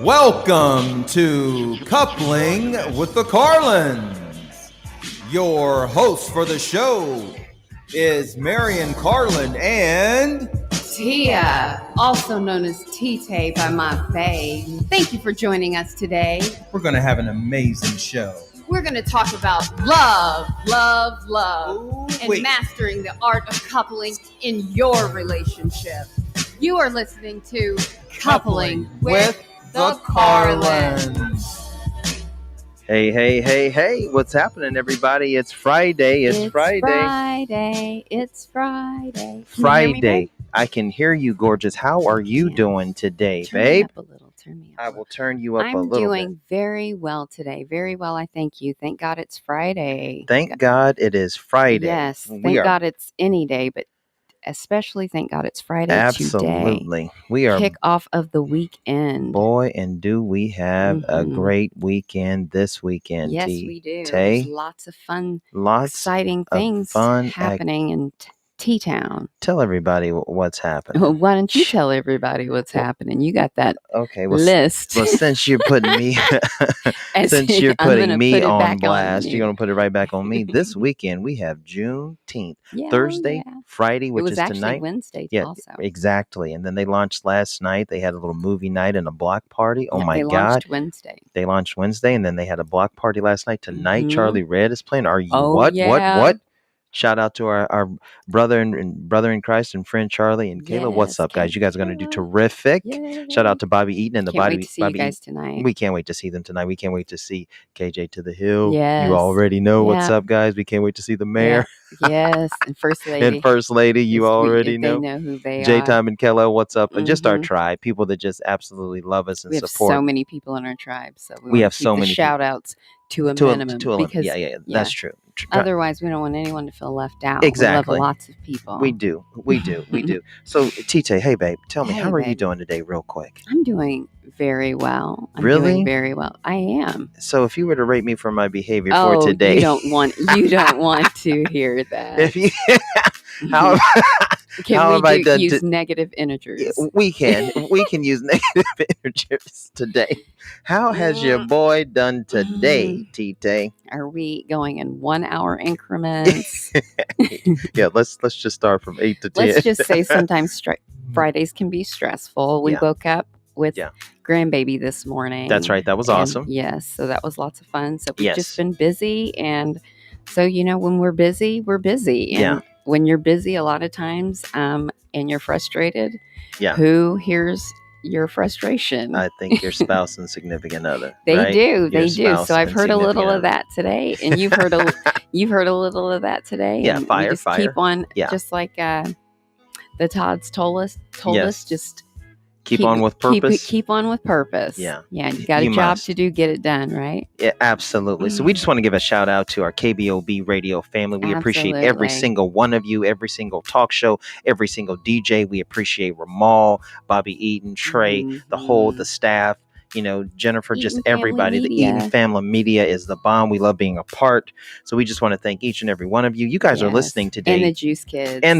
Welcome to Coupling with the Carlins. Your host for the show is Marion Carlin and Tia, also known as T-Tay by my fave. Thank you for joining us today. we're going to have an amazing show. We're going to talk about love, and Wait. mastering the art of coupling in your relationship. You are listening to Coupling with the Carlins. Hey, what's happening, everybody? It's Friday. It's Friday. Friday. I can hear you, gorgeous. How are you doing today, babe? Turn me up I will turn you up a I'm little doing bit. very well today. Very well, I thank you. Thank God it's Friday. Thank God it is Friday. Yes, thank God it's any day, but especially thank God it's Friday today. Absolutely. We are Kickoff of the weekend. Boy, and do we have a great weekend this weekend, Yes, we do. Tay? There's lots of fun, Lots exciting of things fun happening in T-Town. Tell everybody what's happening. Why don't you tell everybody what's happening? You got that list. Well, since you're putting me on blast, you're going to put it right back on me. This weekend, we have Juneteenth, Thursday, Friday, which is tonight. It was actually Wednesday also. Exactly. And then they launched last night. They had a little movie night and a block party. Oh, my God. They launched Wednesday. They launched Wednesday, and then they had a block party last night. Tonight, Charlie Red is playing. Are you what? Shout out to our brother in Christ and friend Charlie and Kayla. What's up, guys? You guys are going to do terrific. Yay. Shout out to Bobby Eaton and Can't wait to see you guys tonight. We can't wait to see them tonight. We can't wait to see KJ to the Hill. Yes. You already know what's up, guys. We can't wait to see the mayor. Yes, and First Lady. And First Lady, you already know. They know who they are. J-Time and Kello, what's up? And just our tribe, people that just absolutely love us and support. We have so many people in our tribe, so we have so many shout outs to a minimum. Because, that's true. Otherwise, we don't want anyone to feel left out. Exactly. We love lots of people. We do. So, Tite, hey, babe, tell me, how are you doing today, real quick? I'm doing very well. Really? Doing very well. I am. So, if you were to rate me for my behavior for today, you don't want to hear that. If you, how have I done? Use negative integers. We can use negative integers today. How has your boy done today, Tite? Are we going in 1 hour increments? Yeah, let's just start from 8 to 10. Let's just say sometimes Fridays can be stressful. We woke up with grandbaby this morning. That's right. That was awesome. Yes, so that was lots of fun. So we've just been busy, and so when we're busy, we're busy. And when you're busy, a lot of times, and you're frustrated, who hears your frustration? I think your spouse and significant other. They do. So I've heard a little of that today, and you've heard a little of that today. Yeah, and fire. Keep on, just like the Todds told us, just keep on with purpose. Keep on with purpose. Yeah. You got a job to do. Get it done, right? Yeah, absolutely. So we just want to give a shout out to our KBOB radio family. We appreciate every single one of you, every single talk show, every single DJ. We appreciate Ramal, Bobby Eaton, Trey, the staff. Jennifer, Eaton just everybody. The Eaton Family Media is the bomb. We love being a part. So we just want to thank each and every one of you. You guys are listening today. And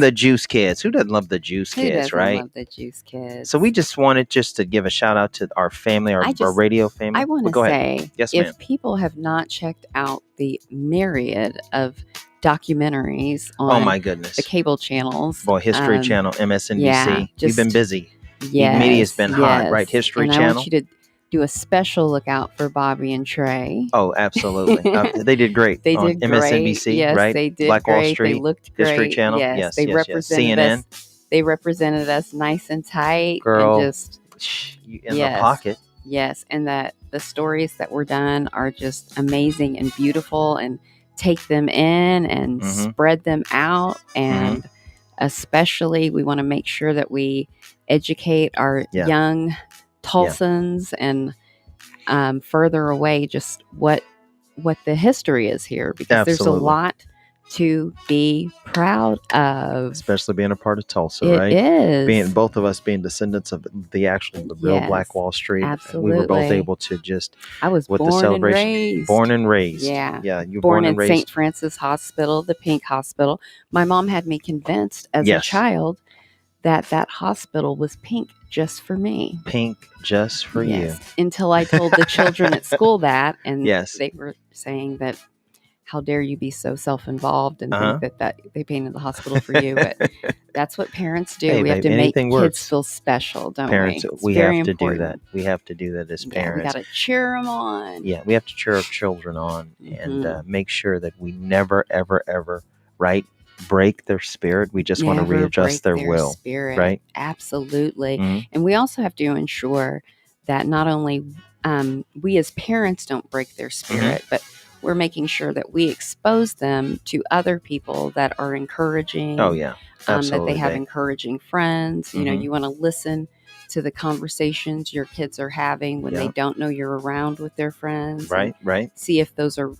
the Juice Kids. Who doesn't love the Juice Kids, right? Love the Juice Kids. So we just wanted to give a shout out to our family, our radio family. I want to say, yes, if people have not checked out the myriad of documentaries on oh my goodness, the cable channels. Boy, History Channel, MSNBC. We've been busy. Yes, media's been hot, right? History Channel. I want you to do a special lookout for Bobby and Trey. Oh, absolutely. They did great. They did great. MSNBC, yes, right? They did Black great. Wall Street. They looked great. History Channel. Yes, they represented CNN. They represented us nice and tight. Girl, and just in the pocket. Yes, and that the stories that were done are just amazing and beautiful, and take them in and spread them out. And especially, we want to make sure that we educate our young Tulsans and further away just what the history is here, because there's a lot to be proud of, especially being a part of Tulsa, right? It is. Both of us being descendants of the real Black Wall Street. Absolutely. We were both able to I was with born the celebration. and raised. Born and raised. Yeah. You were born and in raised. St. Francis Hospital, the Pink Hospital. My mom had me convinced as a child that hospital was pink just for me. Pink just for you. Until I told the children at school that, and Yes. they were saying that, how dare you be so self-involved and think that they painted the hospital for you. But that's what parents do. Hey, we have babe, to make anything kids works. feel special, don't Parents, we? It's we very have to important. do that. We have to do that as parents. We got to cheer them on. Yeah, we have to cheer our children on and make sure that we never, ever, ever, right, break their spirit. We just want to readjust their will. Spirit. Right? Absolutely. Mm-hmm. And we also have to ensure that not only we as parents don't break their spirit, but we're making sure that we expose them to other people that are encouraging. Oh, yeah. Absolutely, that they have encouraging friends. You know, you want to listen to the conversations your kids are having when they don't know you're around with their friends. Right. See if those are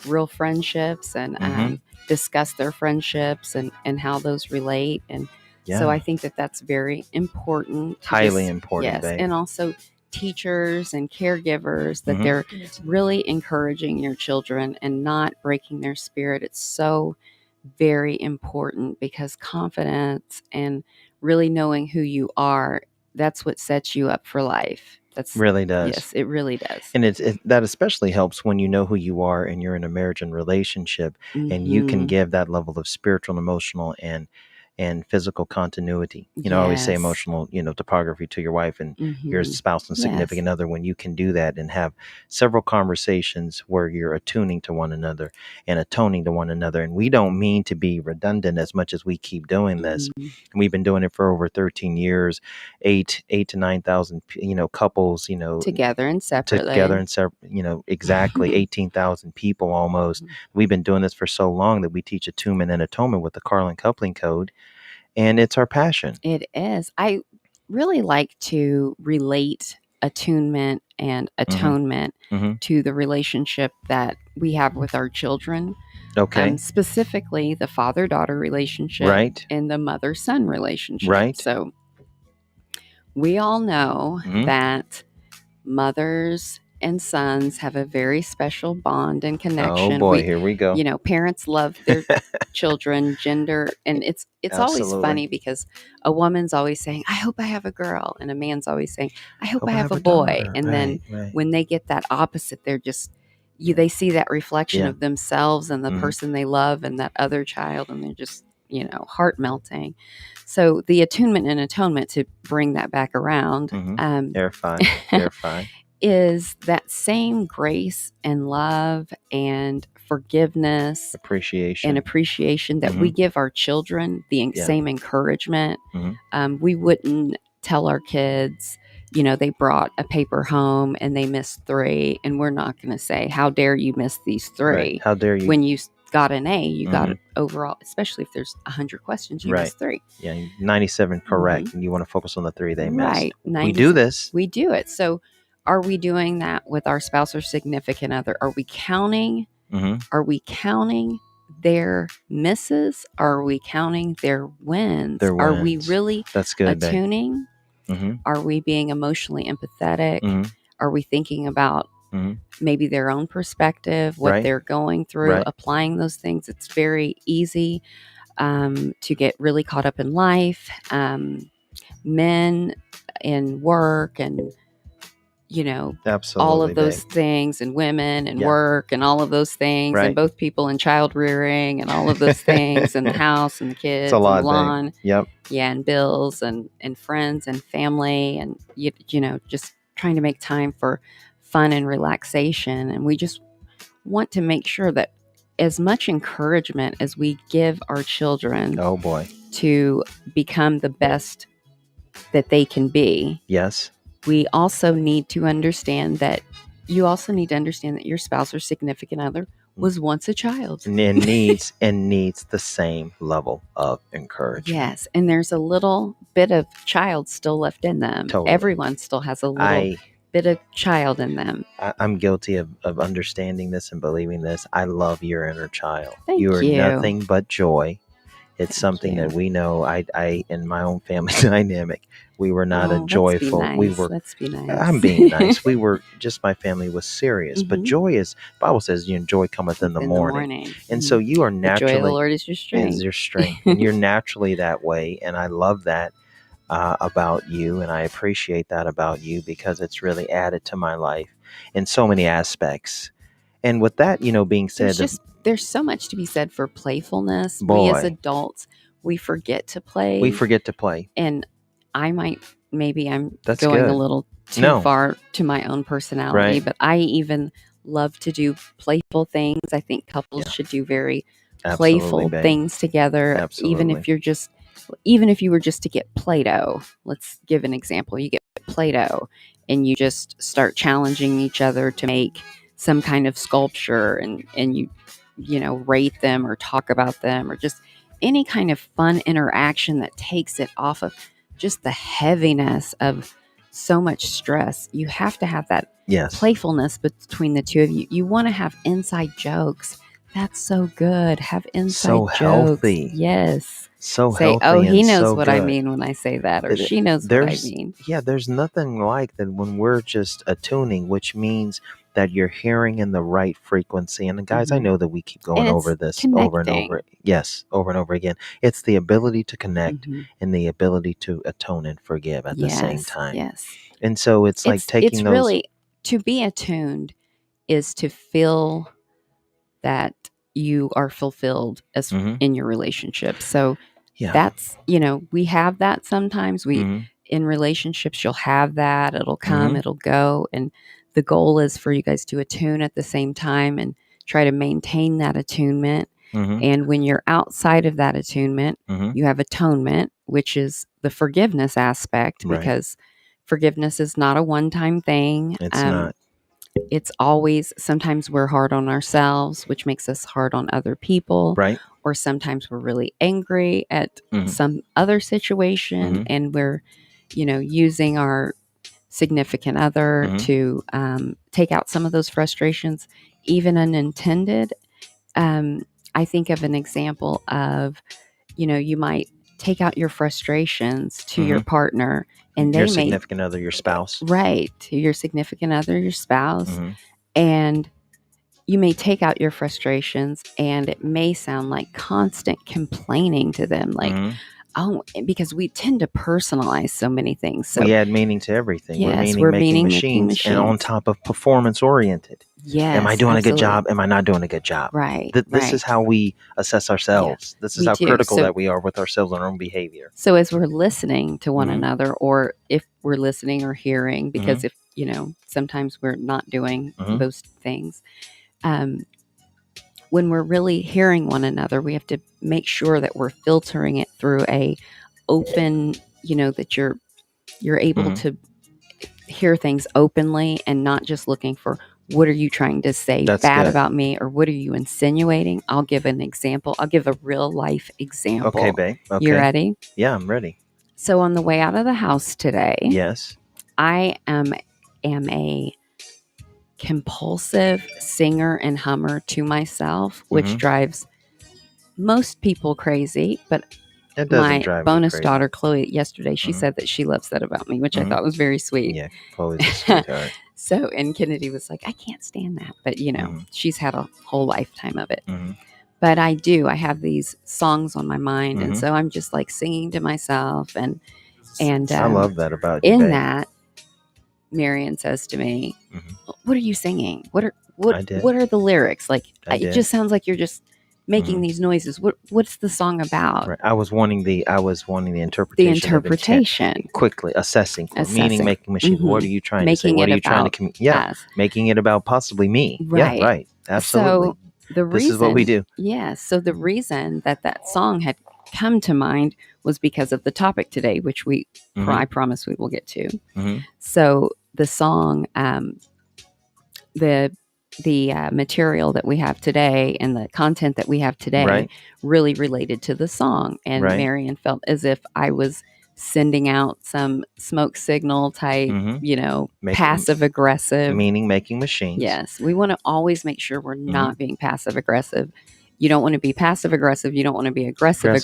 real friendships and discuss their friendships and how those relate. And so I think that that's very important. Highly important, yes, babe. and also teachers and caregivers, that they're really encouraging your children and not breaking their spirit. It's so very important, because confidence and really knowing who you are, that's what sets you up for life. That's really does. Yes, it really does. And that especially helps when you know who you are and you're in a marriage and relationship, and you can give that level of spiritual and emotional and physical continuity. You know, I always say emotional, topography to your wife and your spouse and significant other, when you can do that and have several conversations where you're attuning to one another and atoning to one another. And we don't mean to be redundant as much as we keep doing this. And we've been doing it for over 13 years, 8,000 to 9,000, couples, together and separately, exactly 18,000 people almost. We've been doing this for so long that we teach attunement and atonement with the Carlin Coupling Code. And it's our passion. It is. I really like to relate attunement and atonement to the relationship that we have with our children. Okay. Specifically, the father-daughter relationship, right, and the mother-son relationship. Right. So we all know that mothers and sons have a very special bond and connection. Oh boy, here we go. Parents love their children, gender, and it's always funny, because a woman's always saying, I hope I have a girl, and a man's always saying, I hope I have a boy. Daughter. And then when they get that opposite, they're just they see that reflection of themselves and the person they love and that other child, and they're just heart melting. So the attunement and atonement, to bring that back around, Verify. is that same grace and love and forgiveness, appreciation that we give our children, the same encouragement. We wouldn't tell our kids, they brought a paper home and they missed 3, and we're not going to say, how dare you miss these 3? Right. How dare you? When you got an A, you got it overall, especially if there's 100 questions, you missed 3. Yeah, 97 correct, and you want to focus on the 3 they missed. Right. We do this. We do it. So are we doing that with our spouse or significant other? Are we counting? Are we counting their misses? Are we counting their wins? Are we really That's good, attuning? Are we being emotionally empathetic? Are we thinking about maybe their own perspective, what they're going through, applying those things? It's very easy to get really caught up in life. Men in work and Absolutely, all of those things, and women and work and all of those things, and both people in child rearing and all of those things, and the house and the kids and the lawn. And bills and friends and family, and just trying to make time for fun and relaxation. And we just want to make sure that as much encouragement as we give our children to become the best that they can be, we also need to understand that your spouse or significant other was once a child and needs the same level of encouragement. Yes, and there's a little bit of child still left in them. Totally. Everyone still has a little bit of child in them. I'm guilty of understanding this and believing this. I love your inner child. Thank you are you. nothing but joy. It's something that we know. I in my own family dynamic, we were not a joyful. Let's be nice. We were. Let's be nice. I'm being nice. We were just. My family was serious, but joy is. Bible says, joy cometh in the morning. And so you are naturally. The joy of the Lord is your strength. And you're naturally that way, and I love that. about you, and I appreciate that about you because it's really added to my life in so many aspects. And with that, being said, there's so much to be said for playfulness. Boy. We as adults, we forget to play. And maybe I'm That's going good. a little too far to my own personality, Right. but I even love to do playful things. I think couples should do very playful things together. Absolutely. Even if you were just to get Play-Doh, let's give an example. You get Play-Doh and you just start challenging each other to make some kind of sculpture, and you rate them or talk about them, or just any kind of fun interaction that takes it off of just the heaviness of so much stress. You have to have that playfulness between the two of you. You want to have inside jokes. That's so good. Have inside jokes. Healthy. Yes. So say, healthy. Oh, he knows so what good. I mean when I say that, or she knows what I mean. Yeah, there's nothing like that when we're just attuning, which means that you're hearing in the right frequency. And guys, I know that we keep going over this over and over. Yes, over and over again. It's the ability to connect and the ability to atone and forgive at the same time. Yes. And so it's like taking those. Really, to be attuned is to feel that you are fulfilled as in your relationship. So that's, we have that sometimes. In relationships, you'll have that. It'll come, it'll go. And the goal is for you guys to attune at the same time and try to maintain that attunement. And when you're outside of that attunement, you have atonement, which is the forgiveness aspect, because forgiveness is not a one-time thing. It's not. It's always, sometimes we're hard on ourselves, which makes us hard on other people. Right. Or sometimes we're really angry at some other situation, and we're, using our significant other to take out some of those frustrations, even unintended. I think of an example of, you might take out your frustrations to your partner, and your significant other, your spouse. Right. To your significant other, your spouse. And you may take out your frustrations, and it may sound like constant complaining to them, like, oh, because we tend to personalize so many things. So we add meaning to everything. Yes, we're making machines, and on top of performance oriented. Yes. Am I doing a good job? Am I not doing a good job? Right. This is how we assess ourselves. This is how critical that we are with ourselves and our own behavior. So as we're listening to one another, or if we're listening or hearing, because if, sometimes we're not doing those things. When we're really hearing one another, we have to make sure that we're filtering it through a open, that you're able to hear things openly and not just looking for, what are you trying to say bad about me, or what are you insinuating? I'll give an example. I'll give a real life example. Okay, babe. Okay. You ready? Yeah, I'm ready. So on the way out of the house today, yes, I am a compulsive singer and hummer to myself, which drives most people crazy. But my bonus daughter, Chloe, yesterday, she said that she loves that about me, which I thought was very sweet. Yeah, Chloe's a sweetheart. So, and Kennedy was like, I can't stand that. But, she's had a whole lifetime of it. But I have these songs on my mind. And so I'm just like singing to myself. And I love that about you, in babe. that, Marion says to me, what are you singing? What are the lyrics? Like, it just sounds like you're just making these noises. What's the song about? Right. I was wanting the interpretation. The interpretation. Quickly assessing. Meaning making machine. What are you trying to say? What are you trying to communicate? Making it about possibly me. Right. Yeah, right. Absolutely. So this is what we do. Yes. So the reason that song had come to mind was because of the topic today, which I promise we will get to. So the song, the material that we have today and the content that we have today really related to the song. And Marion felt as if I was sending out some smoke signal type, passive aggressive. Meaning making machines. Yes. We want to always make sure we're not being passive aggressive. You don't want to be passive aggressive. You don't want to be aggressive.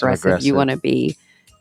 You want to be,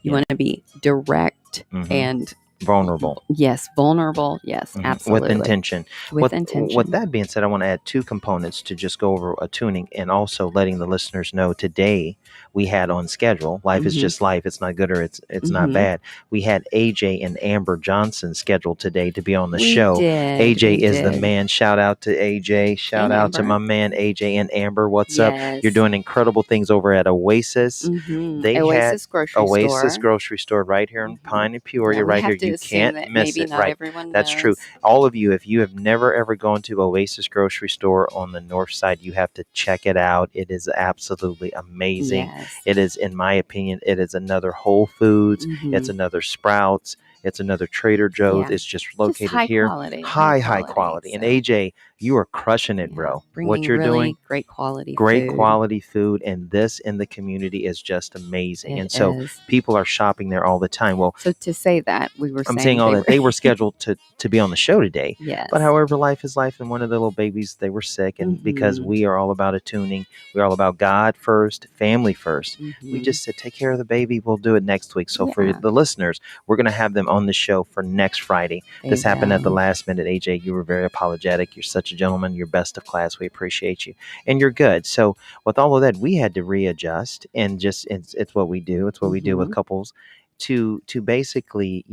want to be direct and vulnerable. Yes, vulnerable. Yes, absolutely. With intention. With intention. With that being said, I want to add two components to just go over a tuning and also letting the listeners know today we had on schedule. Life is just life. It's not good or it's not bad. We had AJ and Amber Johnson scheduled today to be on the show. AJ is the man. Shout out to AJ. Shout out to my man AJ and Amber. What's up? You're doing incredible things over at Oasis. They Oasis grocery store right here in Pine and Peoria, right here. You can't miss it. Right. That's true. All of you, if you have never ever gone to Oasis grocery store on the north side, you have to check it out. It is absolutely amazing. It is, in my opinion, it is another Whole Foods. It's another Sprouts. It's another Trader Joe's. It's just located here. High quality. And AJ, you are crushing it, bro. What you're doing, great quality food. And this in the community is just amazing. And so people are shopping there all the time. Well, so to say that, I'm saying all that they were scheduled to be on the show today. Yes. But however, life is life. And one of the little babies, they were sick. And because we are all about attuning, we're all about God first, family first. We just said, take care of the baby. We'll do it next week. So for the listeners, we're going to have them on the show for next Friday. This happened at the last minute. AJ, you were very apologetic. You're such a gentleman. You're best of class. We appreciate you. And you're good. So with all of that, we had to readjust and just, it's what we do. It's what we do with couples to basically,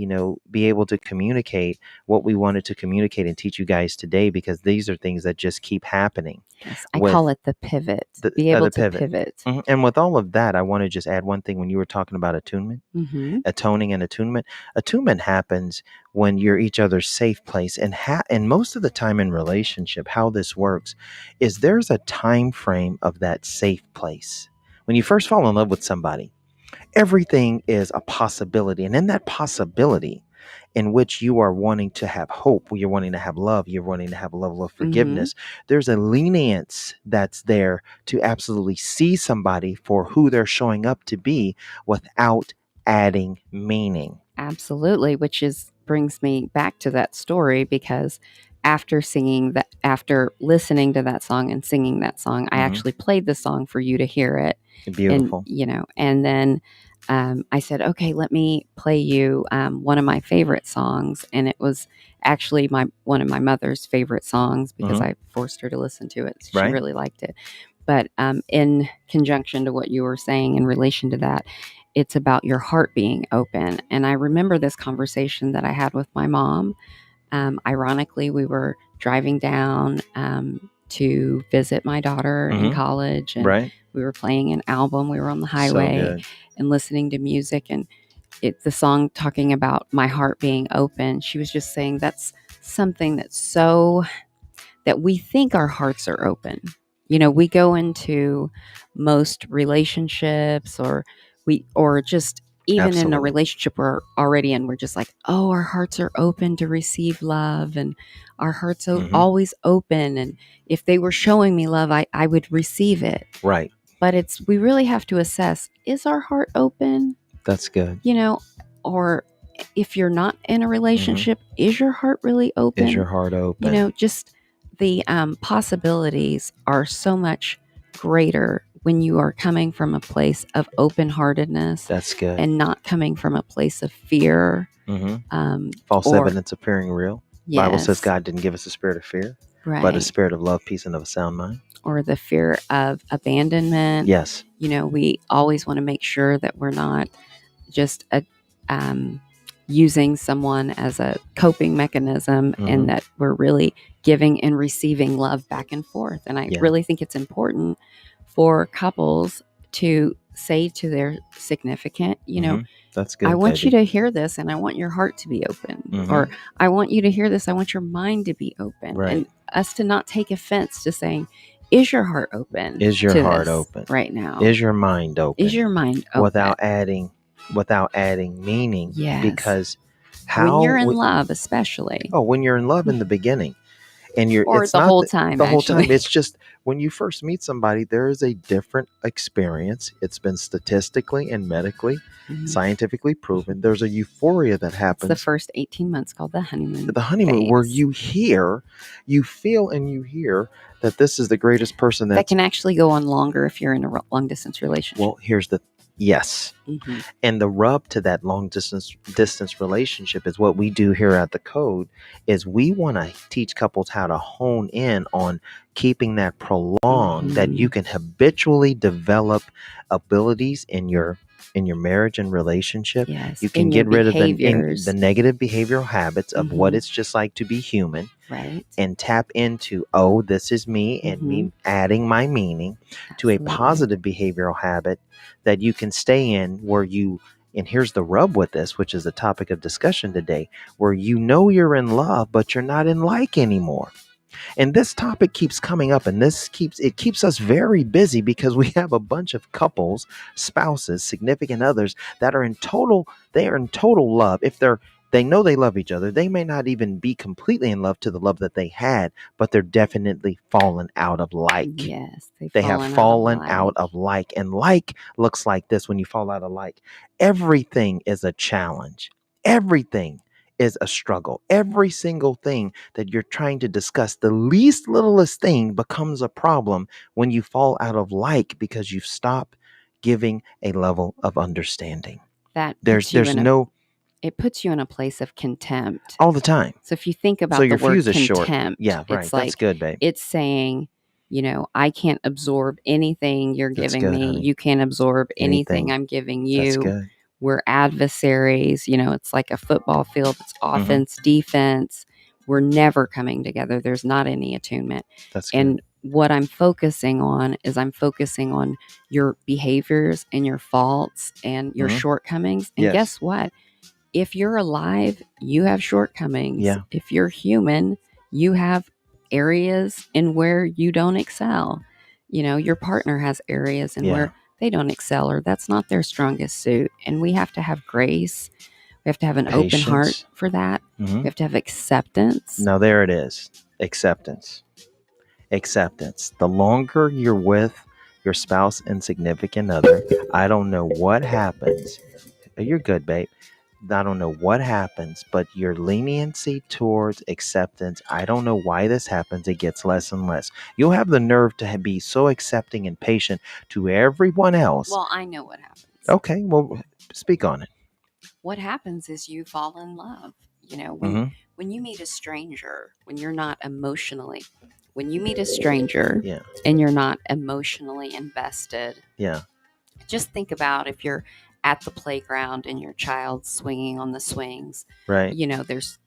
be able to communicate what we wanted to communicate and teach you guys today, because these are things that just keep happening. Yes, I call it the pivot. Be able to pivot. And with all of that, I want to just add one thing. When you were talking about attunement, atoning and attunement happens when you're each other's safe place. And most of the time in relationship, how this works is there's a time frame of that safe place. When you first fall in love with somebody, everything is a possibility. And in that possibility in which you are wanting to have hope, you're wanting to have love, you're wanting to have a level of forgiveness, there's a lenience that's there to absolutely see somebody for who they're showing up to be without adding meaning. Absolutely, which brings me back to that story, because after listening to that song and singing that song, I actually played the song for you to hear it. Beautiful. And then I said, okay, let me play you one of my favorite songs. And it was actually one of my mother's favorite songs, because I forced her to listen to it. She really liked it. But in conjunction to what you were saying in relation to that, it's about your heart being open. And I remember this conversation that I had with my mom. Ironically, we were driving down to visit my daughter in college, and we were playing an album. We were on the highway and listening to music, and the song talking about my heart being open. She was just saying that's something that we think our hearts are open. We go into most relationships, or just even in a relationship we're already in, we're just like, oh, our hearts are open to receive love, and our hearts are always open. And if they were showing me love, I would receive it. Right. But we really have to assess, is our heart open? That's good. Or if you're not in a relationship, is your heart really open? Is your heart open? Just the possibilities are so much greater when you are coming from a place of open-heartedness. That's good. And not coming from a place of fear. False evidence appearing real. Yes. Bible says God didn't give us a spirit of fear, but a spirit of love, peace, and of a sound mind. Or the fear of abandonment. Yes. We always want to make sure that we're not just using someone as a coping mechanism, and that we're really giving and receiving love back and forth. And I really think it's important for couples to say to their significant, that's good. I want you to hear this, and I want your heart to be open. Or I want you to hear this, I want your mind to be open. Right. And us to not take offense to saying, is your heart open? Is your heart open right now? Is your mind open? Is your mind open? Without adding meaning. Yes. Because when you're in love, especially. Oh, when you're in love in the beginning. And whole time. The whole time. It's just when you first meet somebody, there is a different experience. It's been statistically and medically, scientifically proven. There's a euphoria that happens. It's the first 18 months called the honeymoon. The honeymoon, phase. where you feel and you hear that this is the greatest person that can actually go on longer if you're in a long distance relationship. Well, here's the yes. And the rub to that long distance relationship is what we do here at the Code is we want to teach couples how to hone in on keeping that prolonged, that you can habitually develop abilities in your marriage and relationship. Yes, you can get rid of the negative behavioral habits of what it's just like to be human. Right. And tap into, oh, this is me, and me adding my meaning to a positive behavioral habit that you can stay in where you, and here's the rub with this, which is the topic of discussion today, where you know you're in love, but you're not in like anymore. And this topic keeps coming up, and it keeps us very busy because we have a bunch of couples, spouses, significant others that are in total love. If they know they love each other, they may not even be completely in love to the love that they had, but they're definitely fallen out of like. Yes, they have fallen out of like. And like looks like this when you fall out of like. Everything is a challenge. Everything is a struggle. Every single thing that you're trying to discuss, the least littlest thing becomes a problem when you fall out of like because you've stopped giving a level of understanding. It puts you in a place of contempt all the time. So if you think about the word contempt, yeah, right. It's that's good, babe. It's saying, I can't absorb anything you're giving me. Honey. You can't absorb anything I'm giving you. That's good. We're adversaries. It's like a football field. It's offense, defense. We're never coming together. There's not any attunement. That's good. And what I'm focusing on is your behaviors and your faults and your shortcomings. And guess what? If you're alive, you have shortcomings. Yeah. If you're human, you have areas in where you don't excel. Your partner has areas in where they don't excel, or that's not their strongest suit. And we have to have grace. We have to have an open heart for that. We have to have acceptance. Now, there it is. Acceptance. The longer you're with your spouse and significant other, I don't know what happens. You're good, babe. I don't know what happens, but your leniency towards acceptance, I don't know why this happens. It gets less and less. You'll have the nerve to be so accepting and patient to everyone else. Well, I know what happens. Okay, well, speak on it. What happens is you fall in love. When you meet a stranger, when you meet a stranger and you're not emotionally invested. Yeah. Just think about if you're at the playground and your child's swinging on the swings. Right.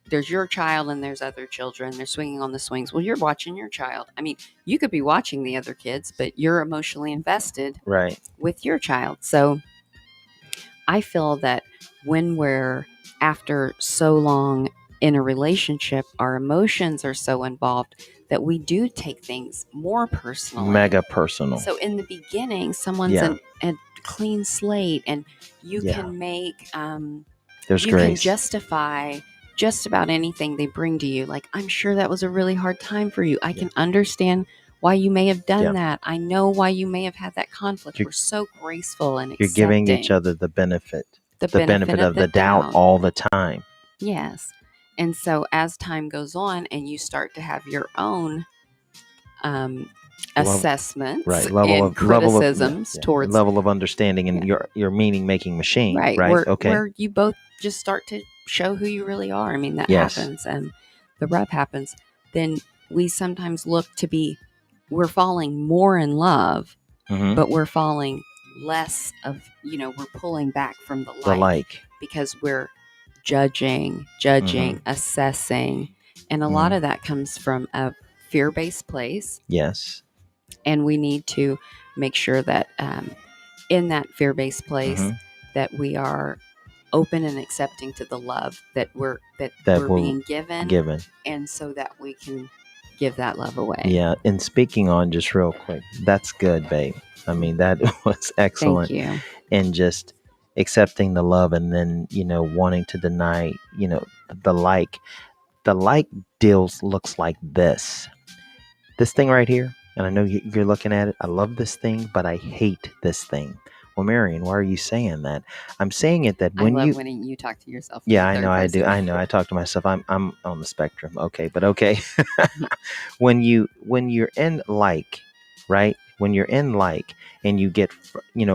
There's your child and there's other children. They're swinging on the swings. Well, you're watching your child. I mean, you could be watching the other kids, but you're emotionally invested with your child. So I feel that when we're after so long in a relationship, our emotions are so involved that we do take things more personally. Mega personal. So in the beginning, someone's a clean slate, and you can make there's you grace. Can justify just about anything they bring to you. Like, I'm sure that was a really hard time for you. I can understand why you may have done that. I know why you may have had that conflict. We're so graceful and accepting. You're giving each other the benefit of the doubt all the time. Yes. And so as time goes on and you start to have your own assessments and criticisms towards level of understanding and your meaning making machine, right? Where you both just start to show who you really are. I mean, that happens, and the rub happens. Then we sometimes look to be, we're falling more in love, but we're falling less of, we're pulling back from the like because we're judging, assessing, and a lot of that comes from a fear-based place. Yes. And we need to make sure that in that fear-based place that we are open and accepting to the love that we're being given, and so that we can give that love away. Yeah, and speaking on just real quick, that's good, babe. I mean, that was excellent. Thank you. And just accepting the love, and then wanting to deny the like. The like deals looks like this thing right here. And I know you're looking at it. I love this thing, but I hate this thing. Well, Marion, why are you saying that? I'm saying it that when I love when you talk to yourself. Yeah, I know I do. I know I talk to myself. I'm on the spectrum. Okay, but okay. when you're in like, right? When you're in like and you get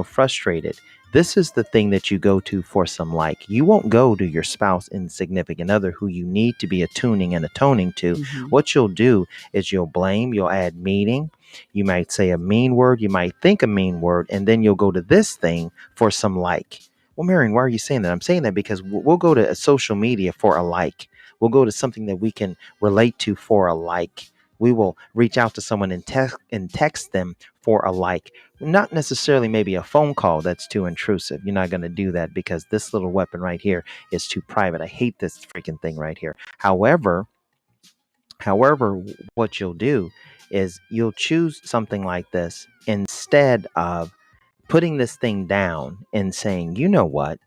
frustrated, this is the thing that you go to for some like. You won't go to your spouse and significant other who you need to be attuning and atoning to. Mm-hmm. What you'll do is you'll blame, you'll add meaning. You might say a mean word, you might think a mean word, and then you'll go to this thing for some like. Well, Marion, why are you saying that? I'm saying that because we'll go to a social media for a like. We'll go to something that we can relate to for a like. We will reach out to someone and text them for a like. Not necessarily maybe a phone call that's too intrusive. You're not going to do that because this little weapon right here is too private. I hate this freaking thing right here. However, what you'll do is you'll choose something like this instead of putting this thing down and saying, you know what?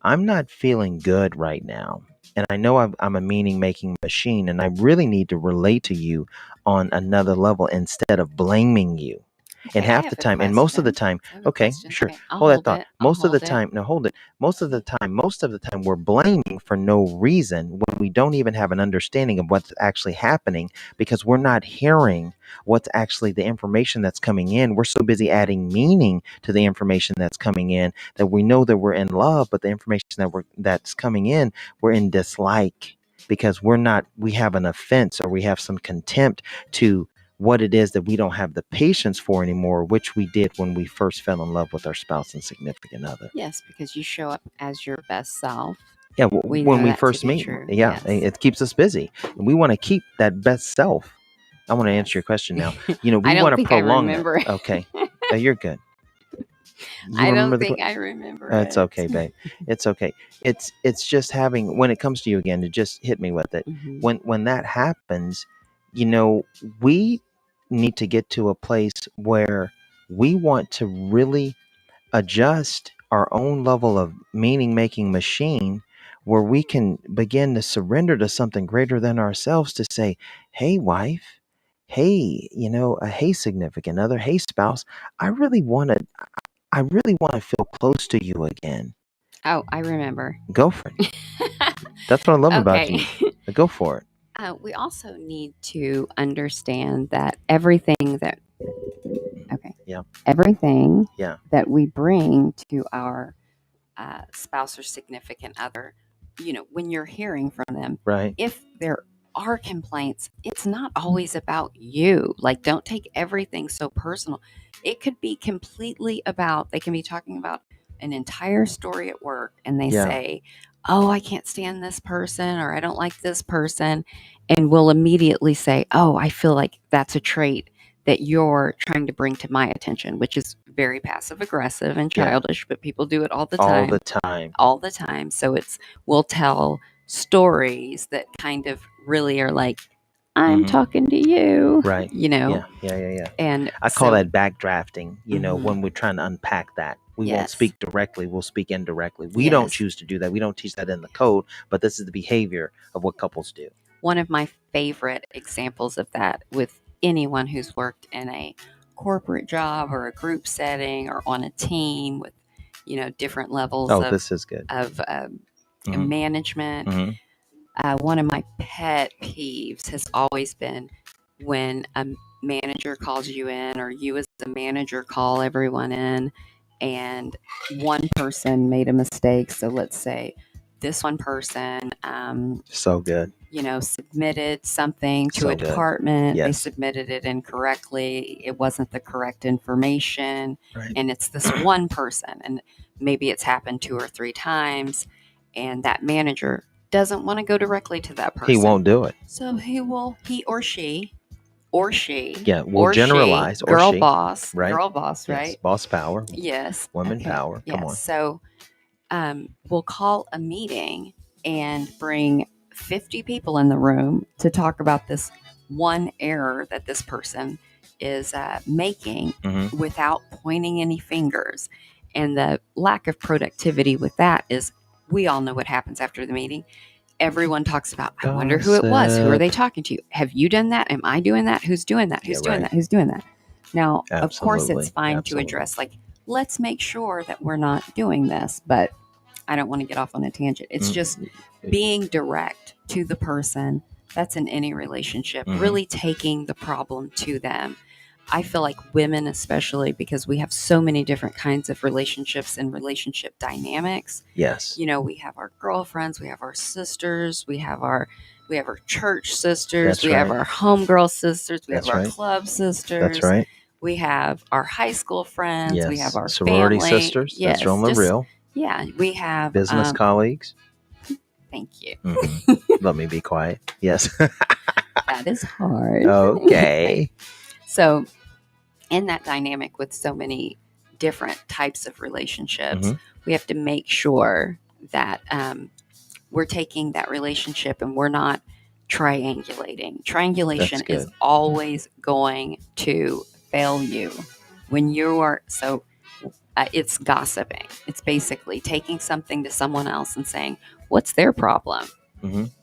I'm not feeling good right now. And I know I'm a meaning making machine and I really need to relate to you on another level instead of blaming you. Okay, and half the time, and most of the time, okay, sure. Okay, hold that thought. Most of the time, no, hold it. Most of the time, we're blaming for no reason when we don't even have an understanding of what's actually happening because we're not hearing what's actually the information that's coming in. We're so busy adding meaning to the information that's coming in that we know that we're in love, but the information that's coming in, we're in dislike because we have an offense or we have some contempt to what it is that we don't have the patience for anymore, which we did when we first fell in love with our spouse and significant other. Yes, because you show up as your best self. Yeah, when we first meet, yeah, yes. It keeps us busy. And we want to keep that best self. I want to answer your question now. We want to prolong that. Okay, you're good. I don't think I remember it. It's okay, babe. It's okay. It's just having, when it comes to you again, to just hit me with it. Mm-hmm. When that happens, we need to get to a place where we want to really adjust our own level of meaning making machine where we can begin to surrender to something greater than ourselves to say, hey, wife, hey, hey, significant other, hey, spouse, I really want to feel close to you again. Oh, I remember. Go for it. That's what I love about you. Go for it. We also need to understand that everything that we bring to our spouse or significant other, when you're hearing from them, right? If there are complaints, it's not always about you. Like, don't take everything so personal. It could be completely about, they can be talking about an entire story at work and they say, oh, I can't stand this person or I don't like this person. And we'll immediately say, oh, I feel like that's a trait that you're trying to bring to my attention, which is very passive aggressive and childish, but people do it all the time. So we'll tell stories that kind of really are like, I'm talking to you, right? Yeah. And I call that backdrafting, when we're trying to unpack that. We won't speak directly, we'll speak indirectly. We don't choose to do that. We don't teach that in the code, but this is the behavior of what couples do. One of my favorite examples of that with anyone who's worked in a corporate job or a group setting or on a team with, different levels this is good. of management. Mm-hmm. One of my pet peeves has always been when a manager calls you in or you as the manager call everyone in and one person made a mistake. So let's say this one person so good. Submitted something to a department. Yes. They submitted it incorrectly. It wasn't the correct information. Right. And it's this one person. And maybe it's happened 2 or 3 times. And that manager doesn't want to go directly to that person. He won't do it. So he or she. Yeah, we'll generalize. Girl boss, right? Yes. Right? Boss power. Yes. Women power. Yes. Come on. So we'll call a meeting and bring 50 people in the room to talk about this one error that this person is making without pointing any fingers. And the lack of productivity with that is we all know what happens after the meeting. Everyone talks about, I wonder who it was. Who are they talking to? Have you done that? Am I doing that? Who's doing that? Who's doing that? Now, of course, it's Absolutely. fine to Absolutely. address, like, let's make sure that we're not doing this, but I don't want to get off on a tangent. It's just being direct to the person that's in any relationship, really taking the problem to them. I feel like women, especially because we have so many different kinds of relationships and relationship dynamics. Yes. You know, we have our girlfriends, we have our sisters, we have our church sisters, That's we have right. our homegirl sisters, we That's have our right. club sisters. That's right. We have our high school friends. Yes. We have our sorority family. sisters. Yes, That's real. Real. Yeah, we have business colleagues. Thank you. Let me be quiet. Yes. That is hard. Okay. So, in that dynamic with so many different types of relationships, we have to make sure that we're taking that relationship and we're not triangulating. Triangulation is always going to fail you when you are it's gossiping. It's basically taking something to someone else and saying, what's their problem?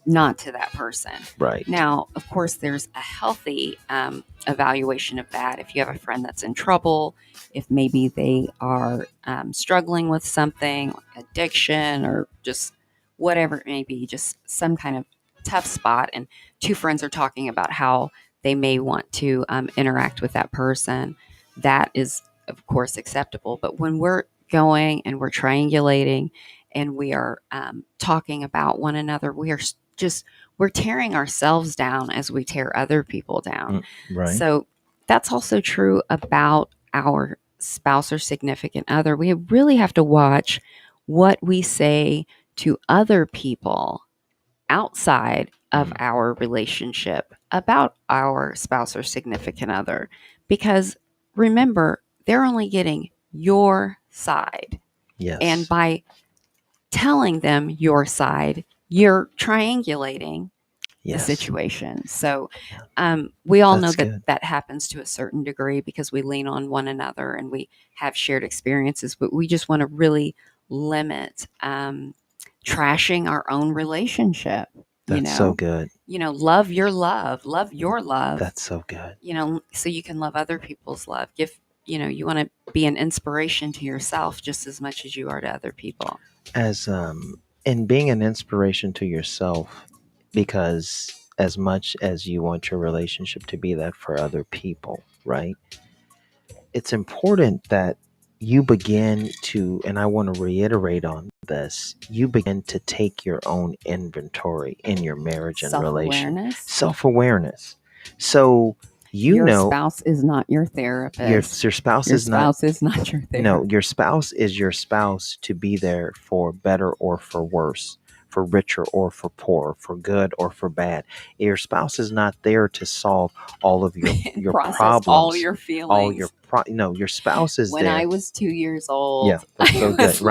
Not to that person. Right. Now, of course, there's a healthy evaluation of that. If you have a friend that's in trouble, if maybe they are struggling with something, addiction, or just whatever it may be, just some kind of tough spot, and two friends are talking about how they may want to interact with that person, that is, of course, acceptable. But when we're going and we're triangulating and we are talking about one another, we're tearing ourselves down as we tear other people down. Right. So that's also true about our spouse or significant other. We really have to watch what we say to other people outside of our relationship about our spouse or significant other, because remember, they're only getting your side. Yes. And by telling them your side, you're triangulating the situation. So we all know that happens to a certain degree because we lean on one another and we have shared experiences, but we just want to really limit trashing our own relationship. That's so good. Love your love. Love your love. That's so good. So you can love other people's love. You want to be an inspiration to yourself just as much as you are to other people. And being an inspiration to yourself, because as much as you want your relationship to be that for other people, right? It's important that you begin to, and I want to reiterate on this, you begin to take your own inventory in your marriage and relationship. Self-awareness. So your spouse is not your therapist. Your spouse is not your therapist. No, your spouse is your spouse to be there for better or for worse, for richer or for poor, for good or for bad. Your spouse is not there to solve all of your problems, all your feelings, all your your spouse is when there. I was 2 years old. Yeah, that's so good.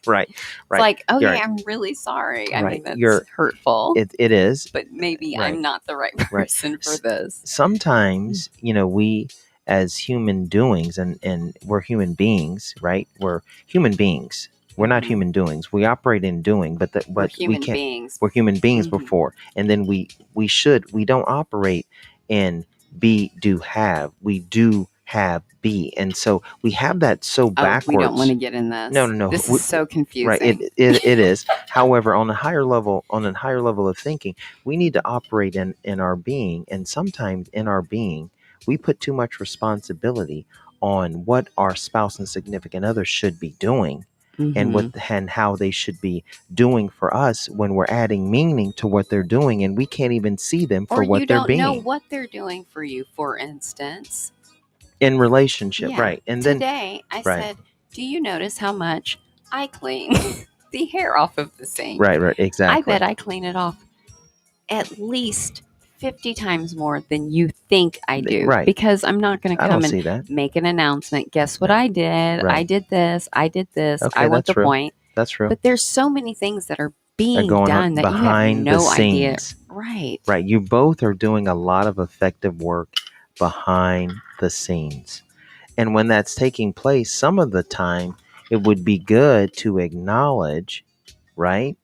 Right. It's like, okay, I'm really sorry. I mean, that's hurtful. It is. But maybe I'm not the right person for this. Sometimes, we as human doings, and we're human beings, right? We're human beings. We're not human doings. We operate in doing, but we're human beings. We're human beings before, and then we don't operate in be, do, have. We do, have, be, and so we have that so backwards. We don't want to get in this. No. This is so confusing. Right, it is. However, on a higher level of thinking, we need to operate in our being, and sometimes in our being, we put too much responsibility on what our spouse and significant other should be doing. And how they should be doing for us when we're adding meaning to what they're doing, and we can't even see them for what they're being. Or you don't know what they're doing for you, for instance. In relationship, right. And today I said, do you notice how much I clean the hair off of the sink? Right, exactly. I bet I clean it off at least 50 times more than you think I do. Right. Because I'm not going to come and make an announcement. Guess what I did? Right. I did this. Okay, I want the point. That's true. But there's so many things that are being done that you have no idea. Right. Right. You both are doing a lot of effective work behind the scenes. And when that's taking place, some of the time it would be good to acknowledge, right?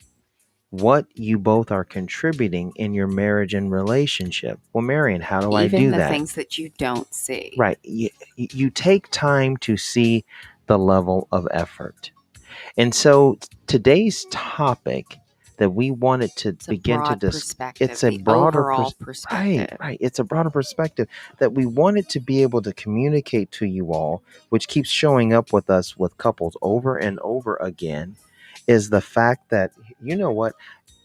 what you both are contributing in your marriage and relationship. Well, Marion, how do I do Even the that? things that you don't see. Right. You take time to see the level of effort. And so today's topic that we wanted to begin to discuss, it's a broader perspective. Right. It's a broader perspective that we wanted to be able to communicate to you all, which keeps showing up with us with couples over and over again, is the fact that, you know what?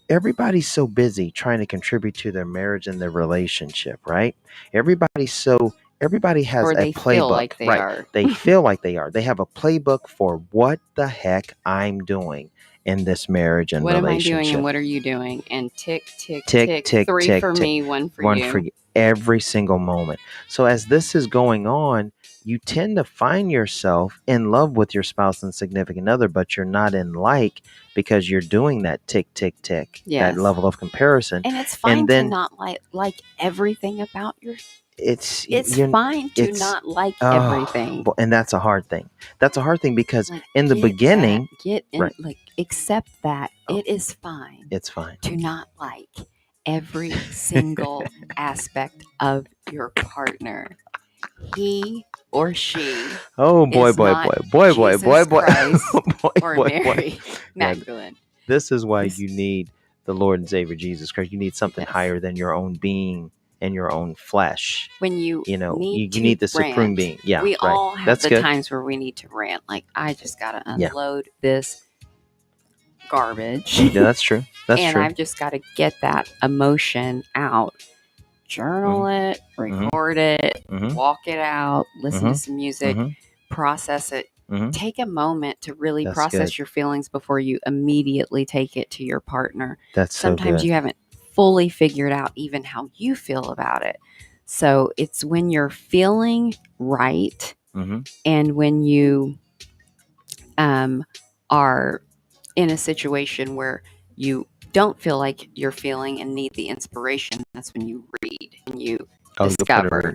Everybody's so busy trying to contribute to their marriage and their relationship, right? Everybody has Or a they playbook, feel like they right? are. They feel like they are. They have a playbook for what the heck I'm doing in this marriage and what relationship. am I doing and what are you doing? And tick, tick, Tick, tick. tick, 3 tick, for tick. me, 1 for One you. for you every single moment. So as this is going on, you tend to find yourself in love with your spouse and significant other, but you're not in like because you're doing that tick, tick, tick, Yes. that level of comparison. And it's fine to not like everything about your. It's fine to not like everything. And that's a hard thing. That's a hard thing because in the beginning, accept that it is fine. It's fine to not like every single aspect of your partner. He or she. Oh boy, boy, boy, boy, boy, boy, boy, or Mary Magdalene. This is why you need the Lord and Savior Jesus Christ. You need something higher than your own being and your own flesh. When you need the supreme being. Yeah, we right. all have That's the good. times where we need to rant. Like, I just got to unload this garbage. Yeah, that's true. That's true. I've just got to get that emotion out. Journal it, record it, walk it out, listen to some music, process it. Take a moment to really process your feelings before you immediately take it to your partner. Sometimes you haven't fully figured out even how you feel about it. So it's when you're feeling right and when you are in a situation where you don't feel like you're feeling and need the inspiration, that's when you read and you discover.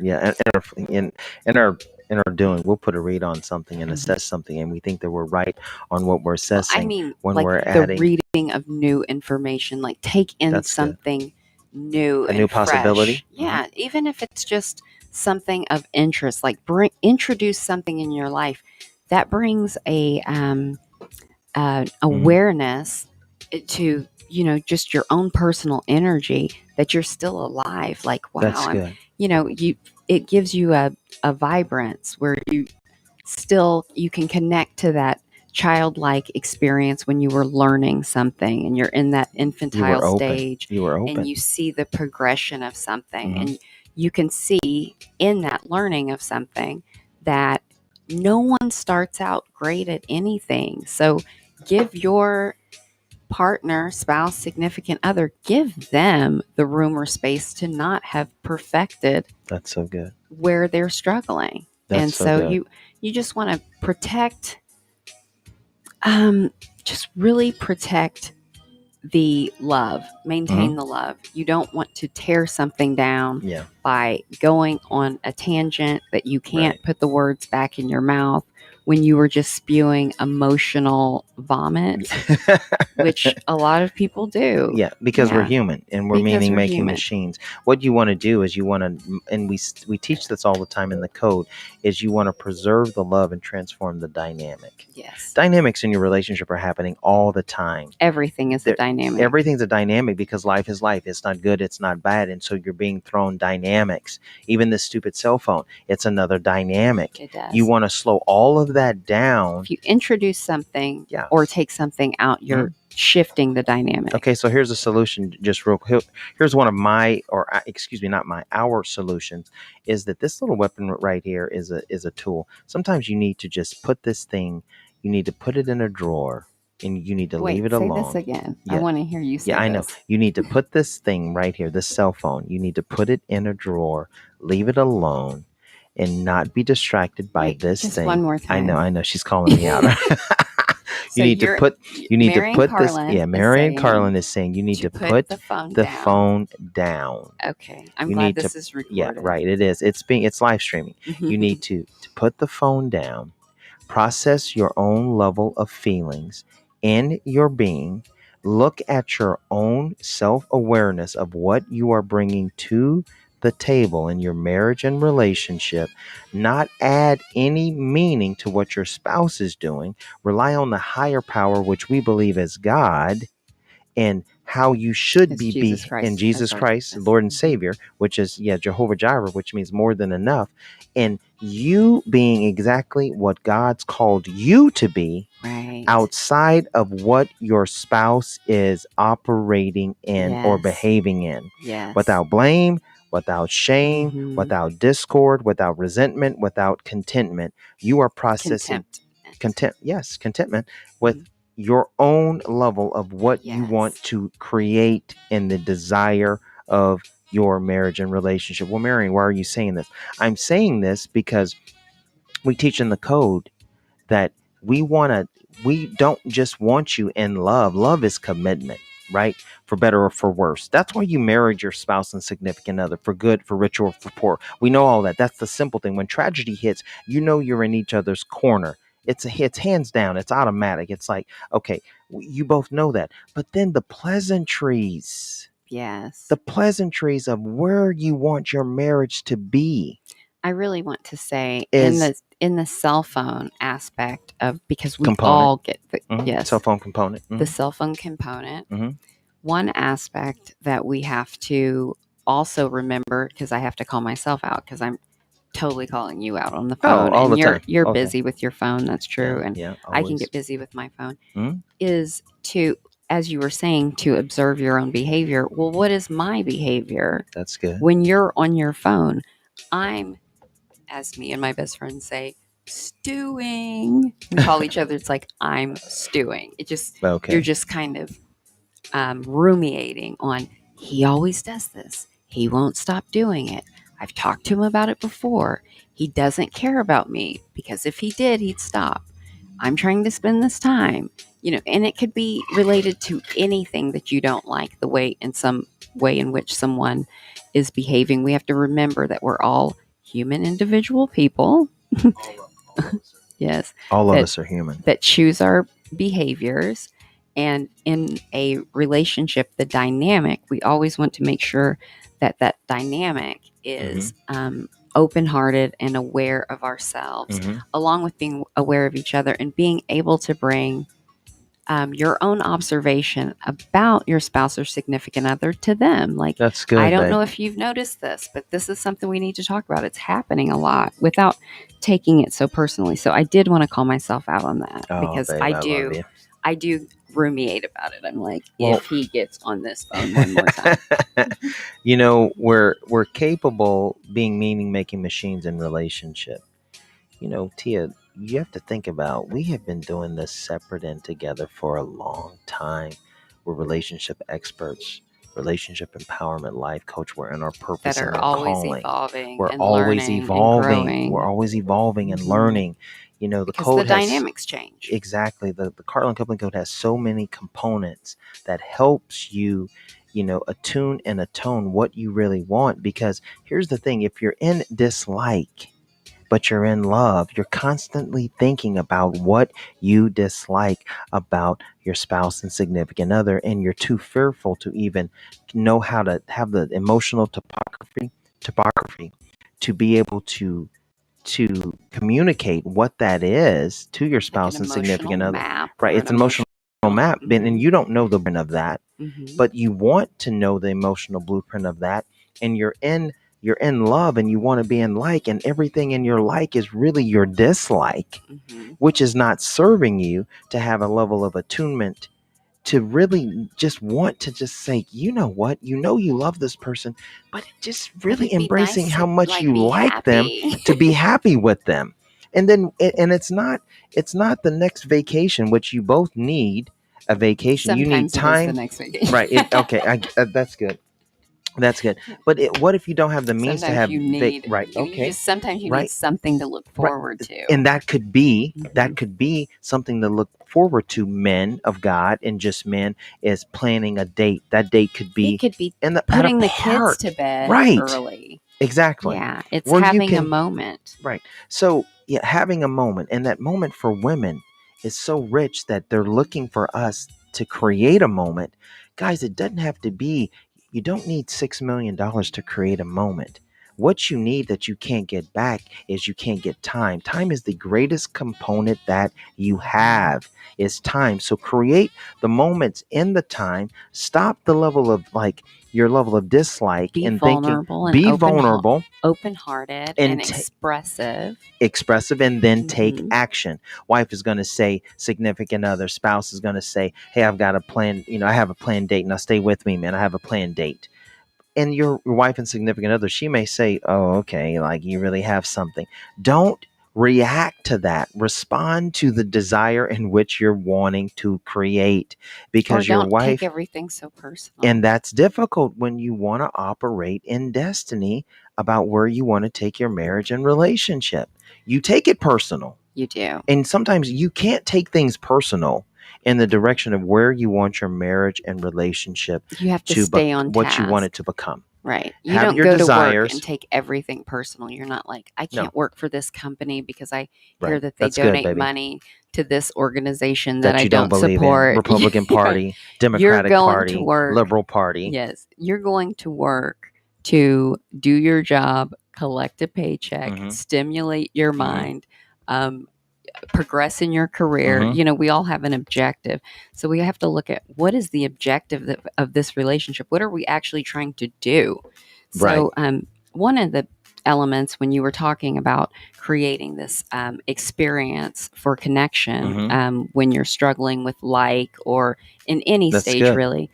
In our doing, we'll put a read on something and assess something, and we think that we're right on what we're assessing. When we're the adding reading of new information, like take in something new, a new possibility. Fresh. Yeah, even if it's just something of interest, like introduce something in your life that brings a awareness to just your own personal energy that you're still alive. Like, wow, that's good. It gives you a vibrance where you can connect to that childlike experience when you were learning something and you're in that infantile stage. You were open. And you see the progression of something, and you can see in that learning of something that no one starts out great at anything. So give your partner, spouse, significant other, give them the room or space to not have perfected. That's so good. Where they're struggling. That's you just want to protect, just really protect the love, maintain the love. You don't want to tear something down by going on a tangent that you can't put the words back in your mouth when you were just spewing emotional vomit, which a lot of people do. Yeah, because we're human and we're meaning-making machines. What you want to do is you want to, and we teach this all the time in the code, is you want to preserve the love and transform the dynamic. Yes. Dynamics in your relationship are happening all the time. Everything is a dynamic. Everything's a dynamic because life is life. It's not good. It's not bad. And so you're being thrown dynamics. Even this stupid cell phone, it's another dynamic. It does. You want to slow all of that down. If you introduce something or take something out, you're shifting the dynamic. Okay, so here's a solution. Just real quick. Here's one of our solutions is that this little weapon right here is a tool. Sometimes you need to just put this thing, you need to put it in a drawer and you need to leave it alone. Say this again. Yeah. I want to hear you say I know. You need to put this thing right here, this cell phone, you need to put it in a drawer, leave it alone, and not be distracted by this thing. One more time. I know. She's calling me out. You need to put this. Yeah, Marion Carlin is saying you need to put the phone down. Okay, I'm glad this is recorded. Yeah, right. It is. It's live streaming. You need to put the phone down, process your own level of feelings in your being, Look at your own self-awareness of what you are bringing to the table in your marriage and relationship. Not add any meaning to what your spouse is doing. Rely on the higher power, which we believe is God, and how you should It's be Jesus Christ. in Jesus Christ, Lord and Savior, which is Jehovah Jireh, which means more than enough, and you being exactly what God's called you to be, right, outside of what your spouse is operating in or behaving in, without blame, without shame, without discord, without resentment, without contentment. You are processing contentment with your own level of what you want to create in the desire of your marriage and relationship. Well, Marion, why are you saying this? I'm saying this because we teach in the code that we don't just want you in love. Love is commitment, right? For better or for worse. That's why you married your spouse and significant other, for good, for rich, or for poor. We know all that. That's the simple thing. When tragedy hits, you know you're in each other's corner. It's hands down. It's automatic. It's like, okay, you both know that. But then the pleasantries. Yes. The pleasantries of where you want your marriage to be. I really want to say in the cell phone aspect of, because we all get the cell phone component. The cell phone component. One aspect that we have to also remember, because I have to call myself out because I'm totally calling you out on the phone, all and the time. You're busy with your phone. That's true, and I can get busy with my phone. Is to, as you were saying, to observe your own behavior. Well, what is my behavior? That's good. When you're on your phone, I'm, as me and my best friend say, stewing. We call each other. It's like I'm stewing. It just you're just kind of ruminating on. He always does this. He won't stop doing it. I've talked to him about it before. He doesn't care about me, because if he did, he'd stop. I'm trying to spend this time, and it could be related to anything that you don't like, the way in which someone is behaving. We have to remember that we're all human, individual people. Yes. All of us are human. That choose our behaviors. And in a relationship, the dynamic, we always want to make sure that dynamic is open-hearted and aware of ourselves, along with being aware of each other and being able to bring your own observation about your spouse or significant other to them. Like, that's good. I don't know if you've noticed this, but this is something we need to talk about. It's happening a lot without taking it so personally. So I did want to call myself out on that, because babe, I do ruminate about it. I'm like, if he gets on this phone one more time. We're capable being meaning-making machines in relationship. Tia, you have to think about, we have been doing this separate and together for a long time. We're relationship experts, relationship empowerment, life coach. We're in our purpose and our calling. We're always evolving. We're always evolving and learning. The because code the dynamics change. Exactly. The Carlin Coupling Code has so many components that helps you, attune and atone what you really want. Because here's the thing: if you're in dislike, but you're in love, you're constantly thinking about what you dislike about your spouse and significant other, and you're too fearful to even know how to have the emotional topography to be able to communicate what that is to your spouse and significant other. Right. It's an emotional map. And you don't know the blueprint of that, but you want to know the emotional blueprint of that. And you're in love, and you want to be in like, and everything in your like is really your dislike, which is not serving you to have a level of attunement to really just want to just say, you know what, you love this person, but just really embracing how much you like them, to be happy with them. And then, and it's not the next vacation, which you both need a vacation. Sometimes you need time. It is the next vacation. Right. Okay. That's good. That's good. But what if you don't have the means sometimes to have you need, sometimes you need something to look forward to. And that could be something to look forward to. Men of God and just men is planning a date. That date could be putting the kids to bed early. Exactly. Yeah, it's having a moment. Right. So having a moment, and that moment for women is so rich that they're looking for us to create a moment. Guys, it doesn't have to be, you don't need $6 million to create a moment. What you need that you can't get back is you can't get time. Time is the greatest component that you have, is time. So create the moments in the time. Stop the level of your level of dislike Be and vulnerable thinking, and be vulnerable, open-hearted and expressive, and then take Mhm. action. Wife is going to say, significant other, spouse is going to say, hey, I've got a plan, I have a planned date. Now stay with me, man. I have a planned date. And your wife and significant other, she may say, oh, okay, like you really have something. Don't react to that. Respond to the desire in which you're wanting to create, Or because your don't take wife, everything so personal. and that's difficult when you want to operate in destiny about where you want to take your marriage and relationship. You take it personal. You do. And sometimes you can't take things personal in the direction of where you want your marriage and relationship You have to stay on what you want it task. to become. Right. You Have don't your go to work desires. and take everything personal. You're not like, I No. can't work for this company because I hear Right. that they That's good, donate baby. money to this organization that That I you don't believe support. in. Republican Right. Party, Democratic going Party, to work. Liberal Party. Yes. You're going to work to do your job, collect a paycheck, Mhm. stimulate your Mhm. mind, progress in your career. Mhm. We all have an objective. So we have to look at, what is the objective of this relationship? What are we actually trying to do? So one of the elements when you were talking about creating this experience for connection, Mhm. when you're struggling with or in any That's stage, good. really,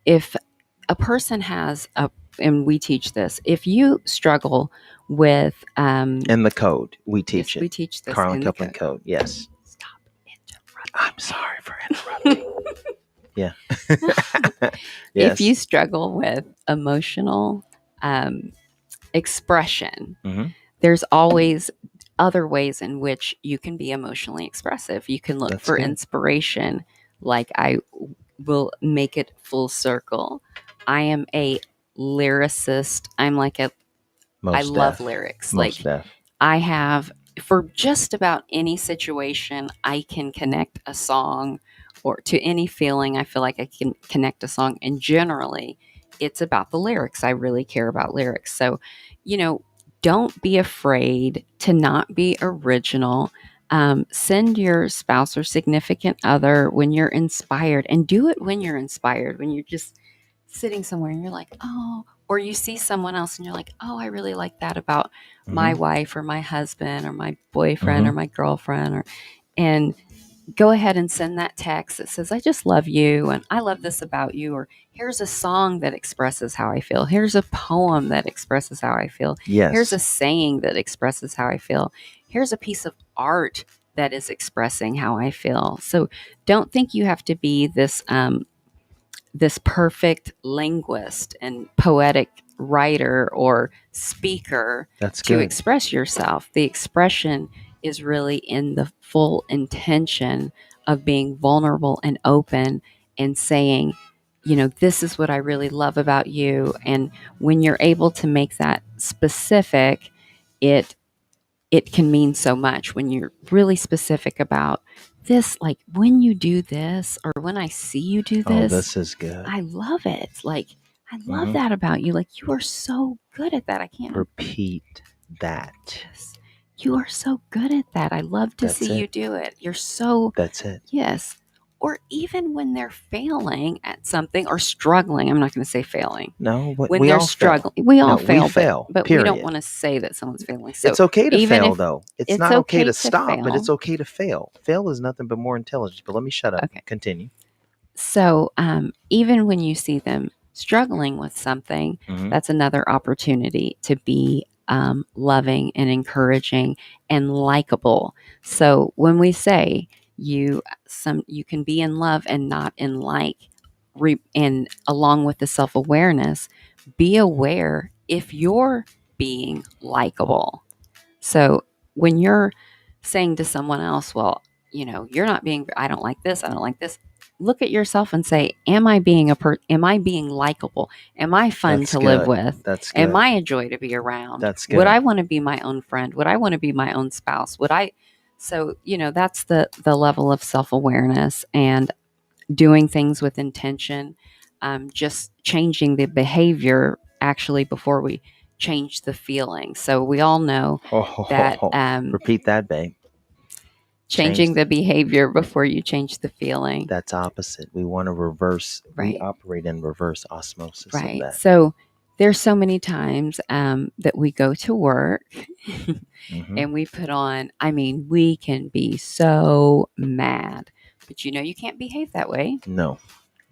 if a person has and we teach this, if you struggle with In the code, we teach yes, it. we teach this Carlin in the Coupling code. Yes. Stop interrupting. I'm sorry for interrupting. Yeah. If you Yes. struggle with emotional expression, Mhm. there's always other ways in which you can be emotionally expressive. You can look That's for good. inspiration, like I will make it full circle. I am a lyricist. I love lyrics. Most deaf. I have, for just about any situation, I can connect a song or to any feeling. I feel like I can connect a song. And generally, it's about the lyrics. I really care about lyrics. So, don't be afraid to not be original. Send your spouse or significant other when you're inspired, and do it when you're inspired, when you're just sitting somewhere and you're like, oh, or you see someone else and you're like, oh, I really like that about my Mhm. wife or my husband or my boyfriend or Mhm. my girlfriend, and go ahead and send that text that says, I just love you and I love this about you, or here's a song that expresses how I feel. Here's a poem that expresses how I feel. Yes. Here's a saying that expresses how I feel. Here's a piece of art that is expressing how I feel. So don't think you have to be this perfect linguist and poetic writer or speaker That's to good. express yourself. The expression is really in the full intention of being vulnerable and open and saying, this is what I really love about you. And when you're able to make that specific, it can mean so much when you're really specific about this, like when you do this or when I see you do Oh, this, this is good. I love it. Like, I love Mhm. that about you. Like, you are so good at that. I can't Repeat that. Yes. You are so good at that. I love to That's see you it. do it. You're so, That's it. yes. Or even when they're failing at something or struggling, I'm not going to say failing. No, When we they're all fail. struggling, we all No, fail, we fail. but we don't Period. want to say that someone's failing. So It's okay to even fail, if though. It's it's not okay okay to to stop, but it's fail. okay to fail. Fail is nothing but more intelligence. But let me shut up. Okay. Continue. So even when you see them struggling with something, Mhm. that's another opportunity to be loving and encouraging and likable. So when we say you can be in love and not in and along with the self-awareness, be aware if you're being likable. So when you're saying to someone else, well, you're not being, I don't like this, I don't like this. Look at yourself and say, am I being likable? Am I fun That's to live good. with? That's good. Am I a joy to be around? That's Would good. I want to be my own friend? Would I want to be my own spouse? Would I So, that's the level of self-awareness and doing things with intention, just changing the behavior actually before we change the feeling. So we all know that Repeat that, babe. Changing the behavior before you change the feeling. That's opposite. We want to reverse. Right. We operate in reverse osmosis right. of that. So there's so many times that we go to work and we put on, we can be so mad, but you can't behave that way. No.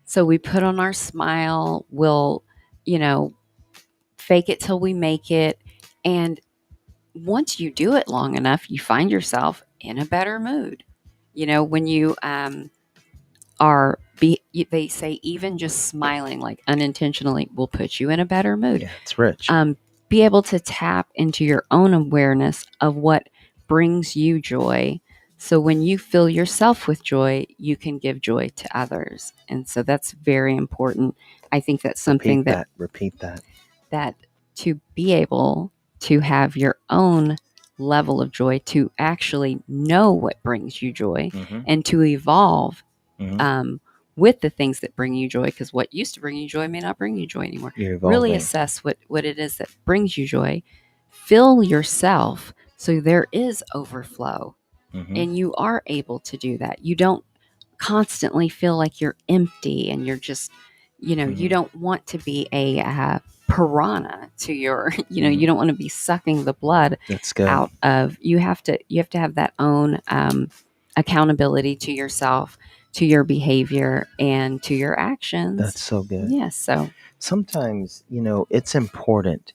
So we put on our smile, we'll, fake it till we make it. And once you do it long enough, you find yourself in a better mood. When you they say even just smiling, like unintentionally, will put you in a better mood. Yeah, it's rich. Be able to tap into your own awareness of what brings you joy. So when you fill yourself with joy, you can give joy to others. And so that's very important. I think that's something Repeat that. That to be able to have your own level of joy, to actually know what brings you joy, and to evolve with the things that bring you joy, because what used to bring you joy may not bring you joy anymore. Really assess what it is that brings you joy. Fill yourself so there is overflow, and you are able to do that. You don't constantly feel like you're empty and you're just, you don't want to be a piranha to your, you don't want to be sucking the blood out of. You have to have that own accountability to yourself, to your behavior, and to your actions. That's so good. Yes. So sometimes, it's important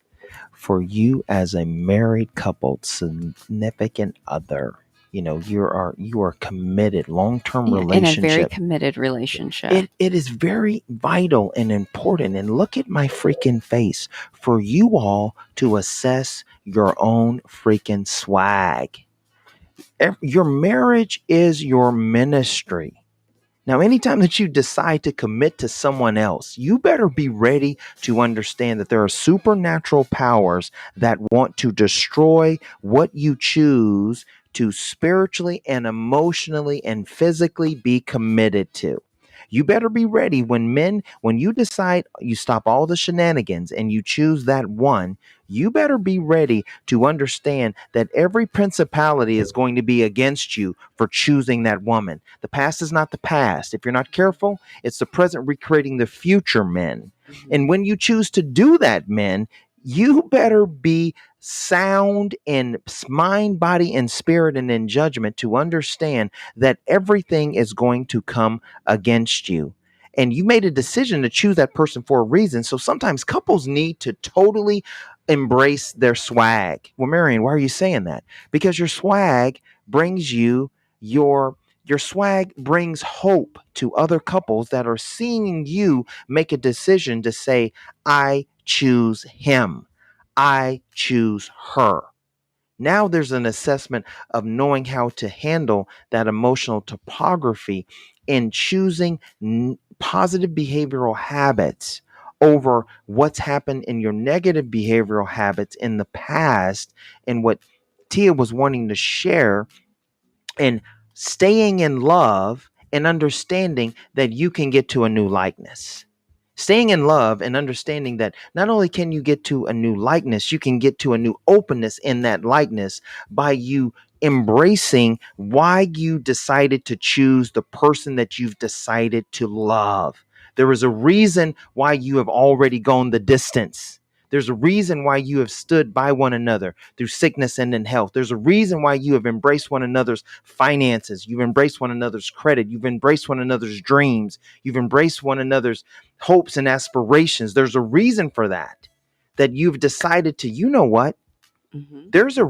for you as a married couple, significant other, you are committed, long-term relationship. In a very committed relationship. It is very vital and important. And look at my freaking face for you all to assess your own freaking swag. Your marriage is your ministry. Now, anytime that you decide to commit to someone else, you better be ready to understand that there are supernatural powers that want to destroy what you choose to spiritually and emotionally and physically be committed to. You better be ready when you decide you stop all the shenanigans and you choose that one, you better be ready to understand that every principality is going to be against you for choosing that woman. The past is not the past. If you're not careful, it's the present recreating the future, men. And when you choose to do that, men, you better be sound in mind, body, and spirit, and in judgment to understand that everything is going to come against you. And you made a decision to choose that person for a reason. So sometimes couples need to totally embrace their swag. Well, Marion, why are you saying that? Because your swag brings your swag brings hope to other couples that are seeing you make a decision to say, I choose him. I choose her. Now there's an assessment of knowing how to handle that emotional topography in choosing positive behavioral habits over what's happened in your negative behavioral habits in the past, and what Tia was wanting to share, and staying in love and understanding that you can get to a new likeness. Staying in love and understanding that not only can you get to a new likeness, you can get to a new openness in that likeness by you embracing why you decided to choose the person that you've decided to love. There is a reason why you have already gone the distance. There's a reason why you have stood by one another through sickness and in health. There's a reason why you have embraced one another's finances. You've embraced one another's credit. You've embraced one another's dreams. You've embraced one another's hopes and aspirations. There's a reason for that you've decided to, you know what? There's a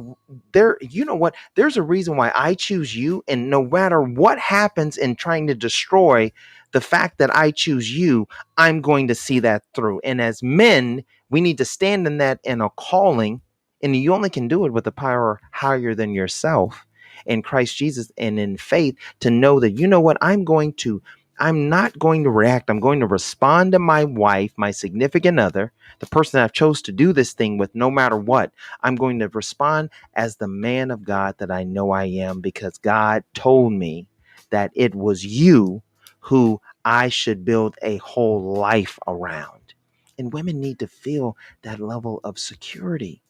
reason why I choose you. And no matter what happens in trying to destroy the fact that I choose you, I'm going to see that through. And as men, we need to stand in that in a calling, and you only can do it with a power higher than yourself in Christ Jesus and in faith, to know that, you know what, I'm going to I'm not going to react. I'm going to respond to my wife, my significant other, the person that I've chose to do this thing with, no matter what. I'm going to respond as the man of God that I know I am, because God told me that it was you who I should build a whole life around. And women need to feel that level of security.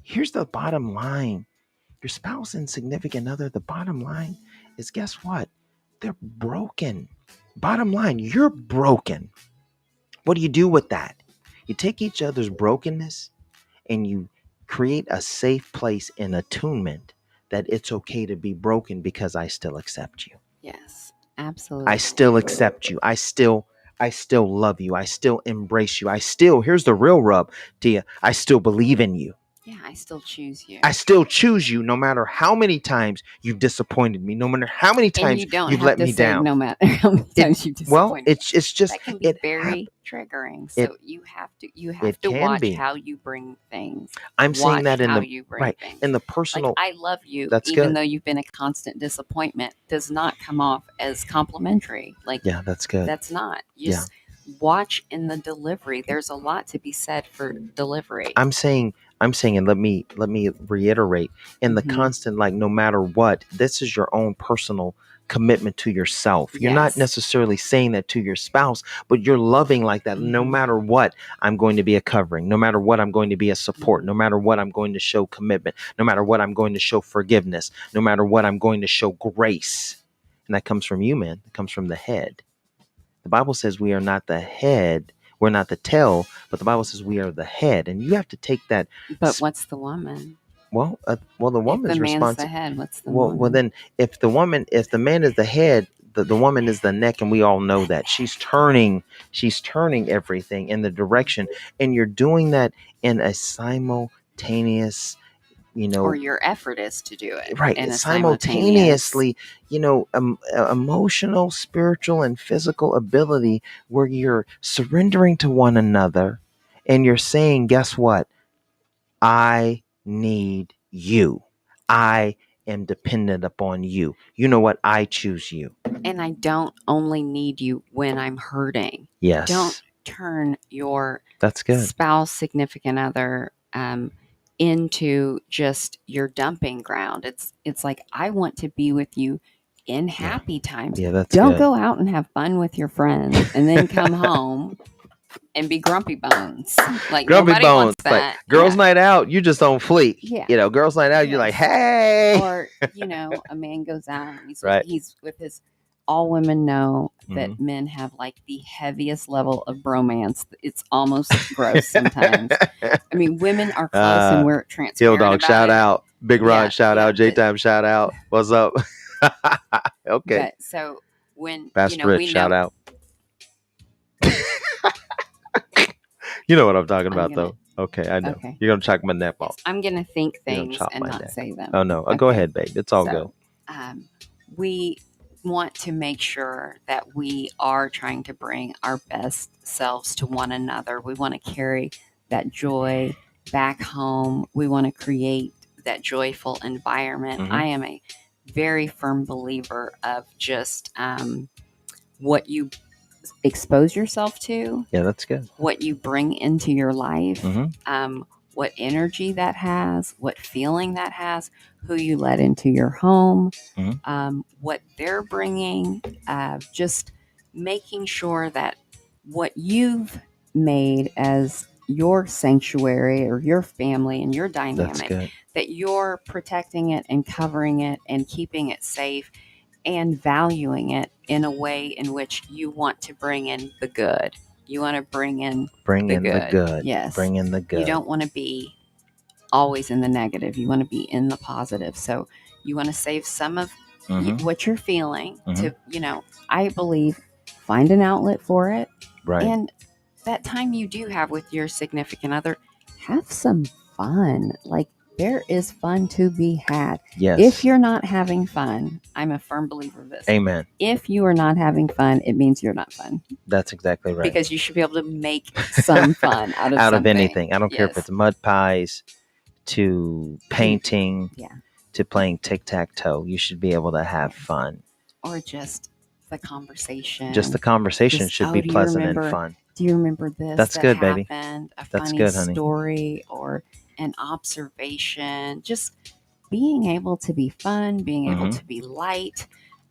Here's the bottom line. Your spouse and significant other, the bottom line is, guess what? They're broken. Bottom line, you're broken. What do you do with that? You take each other's brokenness and you create a safe place in attunement that it's okay to be broken because I still accept you. Yes, absolutely. I still accept you. I still love you. I still embrace you. Here's the real rub, Tia. I still believe in you. Yeah, I still choose you. I still choose you no matter how many times you've disappointed me, no matter how many times you've let me down. No matter how many times you've disappointed well, it's just that can be very triggering. So you have to watch how you bring things. I'm saying that in the personal. Like, I love you, that's even good. though you've been a constant disappointment, does not come off as complimentary. Like, yeah, that's good. That's not. You just watch in the delivery. There's a lot to be said for delivery. I'm saying, and let me reiterate, in the constant, like, no matter what, this is your own personal commitment to yourself. You're not necessarily saying that to your spouse, but you're loving like that. No matter what, I'm going to be a covering. No matter what, I'm going to be a support. No matter what, I'm going to show commitment. No matter what, I'm going to show forgiveness. No matter what, I'm going to show grace. And that comes from you, man. It comes from the head. The Bible says we are not the head. We're not the tail, but the Bible says we are the head. And you have to take that. But what's the woman? Well, the woman's responsible. If the man's the head, what's the woman? Well, then if the man is the head, the woman is the neck, and we all know that. She's turning everything in the direction, and you're doing that in a simultaneous, or your effort is to do it right, and simultaneously, emotional, spiritual, and physical ability, where you're surrendering to one another, and you're saying, guess what? I need you. I am dependent upon you. You know what? I choose you. And I don't only need you when I'm hurting. Yes. Don't turn your That's good. spouse, significant other, into just your dumping ground. It's like, I want to be with you in happy times. Yeah, that's Don't good. go out and have fun with your friends and then come home and be grumpy bones. Like, grumpy nobody bones. wants that. Like, girls' night out, you just don't fleet. Yeah. Girls' night out, you're like, hey. Or, a man goes out and he's with his. All women know that men have like the heaviest level of bromance. It's almost gross sometimes. I mean, women are close and we're transparent. Hill Dog, about shout it. out. Big Rod, shout out. J-Time, shout out. What's up? Okay. But so when Pastor Rich, shout out. You know what I'm talking about, though. Okay, I know. Okay. You're going to chuck my nap off. I'm going to think things and not say them. Oh, no. Okay. Go ahead, babe. It's all good. We want to make sure that we are trying to bring our best selves to one another. We want to carry that joy back home. We want to create that joyful environment. I am a very firm believer of just what you expose yourself to. Yeah, that's good. What you bring into your life. What energy that has, what feeling that has, who you let into your home, what they're bringing, just making sure that what you've made as your sanctuary or your family and your dynamic, that you're protecting it and covering it and keeping it safe and valuing it in a way in which you want to bring in the good. You want to bring in the good. Yes. Bring in the good. You don't want to be always in the negative. You want to be in the positive. So you want to save some of what you're feeling to, I believe, find an outlet for it. Right. And that time you do have with your significant other, have some fun. Like, there is fun to be had. Yes. If you're not having fun, I'm a firm believer of this. Amen. If you are not having fun, it means you're not fun. That's exactly right. Because you should be able to make some fun out of anything. I don't care if it's mud pies to painting to playing tic-tac-toe. You should be able to have fun. Or just the conversation. Just the conversation should be pleasant and fun. Do you remember this? That's good, baby. Happened? A That's funny good, honey. story or an observation. Just being able to be fun, being able to be light.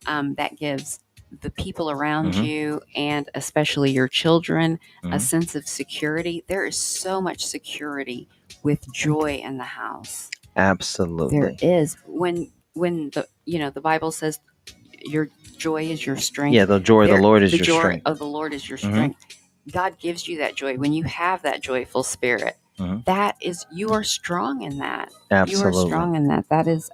That gives the people around you and especially your children a sense of security. There is so much security with joy in the house. Absolutely. There is. When the Bible says your joy is your strength. Yeah, the joy of the Lord is your strength. The joy of the Lord is your strength. God gives you that joy. When you have that joyful spirit, that is, you are strong in that. Absolutely. You are strong in that. That is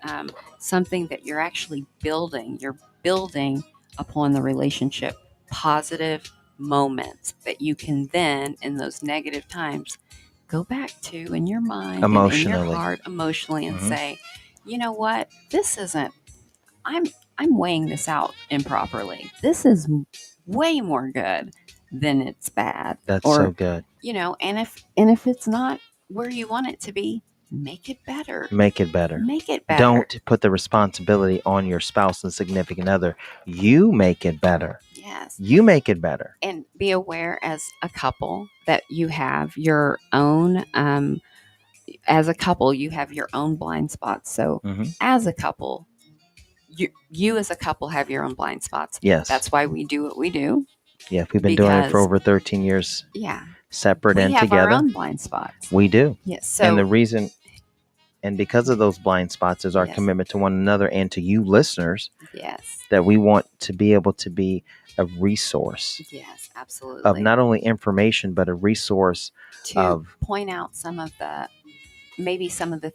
something that you're actually building. You're building upon the relationship, positive moments that you can then, in those negative times, go back to in your mind, emotionally, and in your heart, emotionally, and say, you know what, this isn't. I'm weighing this out improperly. This is way more good than it's bad. That's so good. And if it's not where you want it to be, make it better. Make it better. Make it better. Don't put the responsibility on your spouse and significant other. You make it better. Yes. You make it better. And be aware as a couple that you have your own, as a couple, you have your own blind spots. So as a couple, you as a couple have your own blind spots. Yes. That's why we do what we do. Yeah, we've been doing it for over 13 years. Yeah. Separate and together. We have our own blind spots. We do. Yes. So, and the reason, and because of those blind spots is our commitment to one another and to you listeners. Yes. That we want to be able to be a resource. Yes, absolutely. Of not only information, but a resource to point out some of the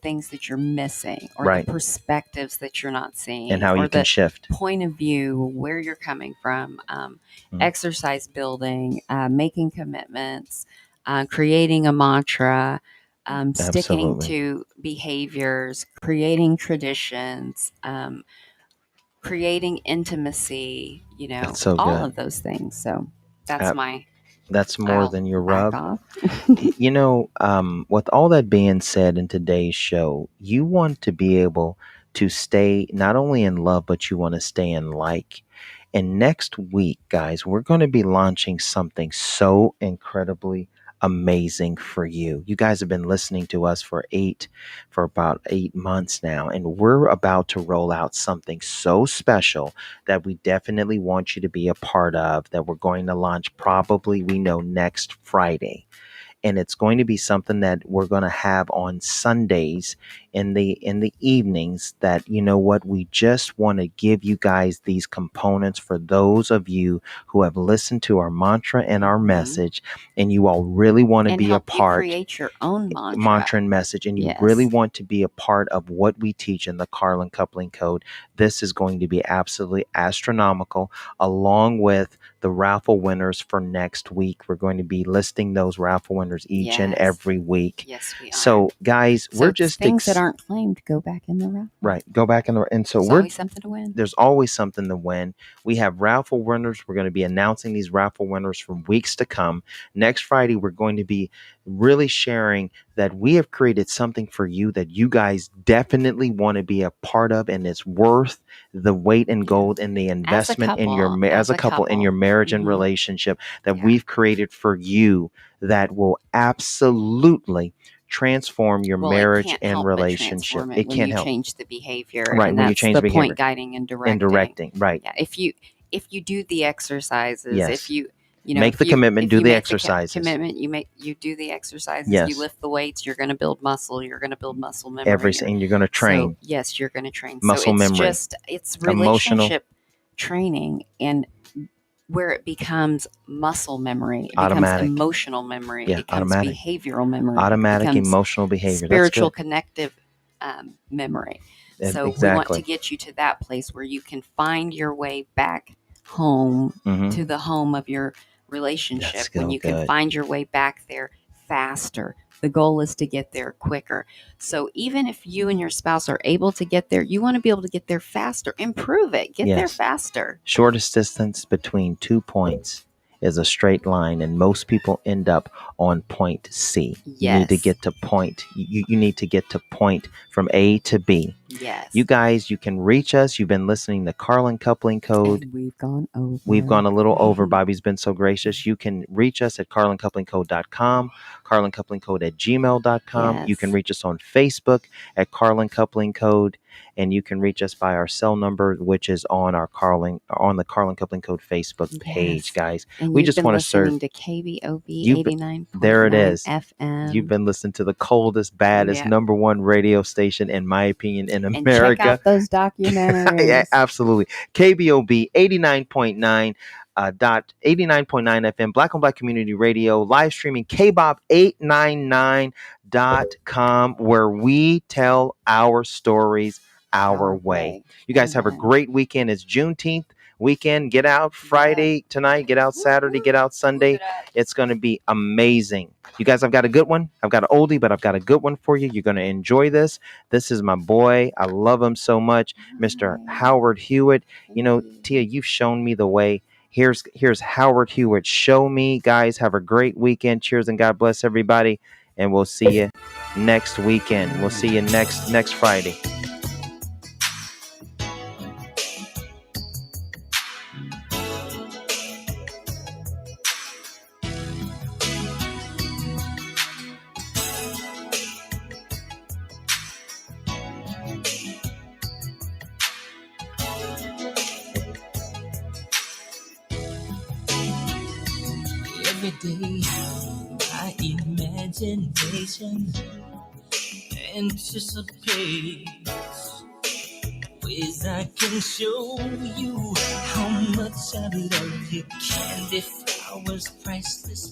things that you're missing, or the perspectives that you're not seeing, and how you can shift point of view, where you're coming from, exercise building, making commitments, creating a mantra, sticking to behaviors, creating traditions, creating intimacy, so all good. Of those things. So that's more than your rub. With all that being said in today's show, you want to be able to stay not only in love, but you want to stay in like. And next week, guys, we're going to be launching something so incredibly amazing for you. You guys have been listening to us for about 8 months now, and we're about to roll out something so special that we definitely want you to be a part of, that we're going to launch probably, we know, next Friday. And it's going to be something that we're going to have on Sundays in the evenings, that, we just want to give you guys these components for those of you who have listened to our mantra and our message, and you all really want to be a part. You create your own mantra and message, and you really want to be a part of what we teach in the Carlin Coupling Code. This is going to be absolutely astronomical, along with the raffle winners for next week. We're going to be listing those raffle winners each and every week. Yes, we are. So, guys, we're just things that aren't claimed, go back in the raffle. Right, go back in the, and so there's always something to win. There's always something to win. We have raffle winners. We're going to be announcing these raffle winners for weeks to come. Next Friday, we're going to be really sharing that we have created something for you that you guys definitely want to be a part of, and it's worth the weight in gold and the investment in your couple in your marriage and relationship that we've created for you, that will absolutely transform your marriage and relationship. It can't help change the behavior, right? And when that's you change the behavior, point guiding and directing. Right? Yeah. If you do the exercises, if you make the commitment, do the exercises. You do the exercises. Yes. You lift the weights. You're going to build muscle. You're going to build muscle memory. Everything. You're going to train. So, yes, you're going to train muscle memory. It's relationship training, and where it becomes muscle memory, it becomes emotional memory, it becomes behavioral memory, automatic emotional behavior, spiritual connective memory. So we want to get you to that place where you can find your way back home to the home of your relationship, when you can find your way back there faster. The goal is to get there quicker. So even if you and your spouse are able to get there, you want to be able to get there faster. Improve it. Get there faster. Shortest distance between 2 points is a straight line, and most people end up on point C. Yes. You need to get to point. You need to get to point from A to B. Yes. You guys, you can reach us. You've been listening to Carlin Coupling Code. And we've gone over. We've gone a little over. Bobby's been so gracious. You can reach us at carlincouplingcode.com, carlincouplingcode@gmail.com. Yes. You can reach us on Facebook at Carlin Coupling Code, and you can reach us by our cell number, which is on the Carlin Coupling Code Facebook page, Yes. guys. And We just want to serve. listening to KBOB 89.9 There it is. FM. You've been listening to the coldest, baddest, number one radio station, in my opinion, in and America. check out those documentaries. Yeah, absolutely. KBOB 89.9. 89.9 FM, Black on Black Community Radio, live streaming KBOB899.com, where we tell our stories our way. You guys have a great weekend. It's Juneteenth weekend. Get out Friday tonight, get out Saturday, get out Sunday. It's going to be amazing. You guys, I've got a good one. I've got an oldie, but I've got a good one for you. You're going to enjoy this. This is my boy. I love him so much, Mr. Howard Hewitt. You know, Tia, you've shown me the way. Here's Howard Hewitt. Show me. Guys, have a great weekend. Cheers and God bless everybody. And we'll see you next weekend. We'll see you next Friday. Every day, my imagination anticipates ways I can show you how much I love you. Candy flowers, priceless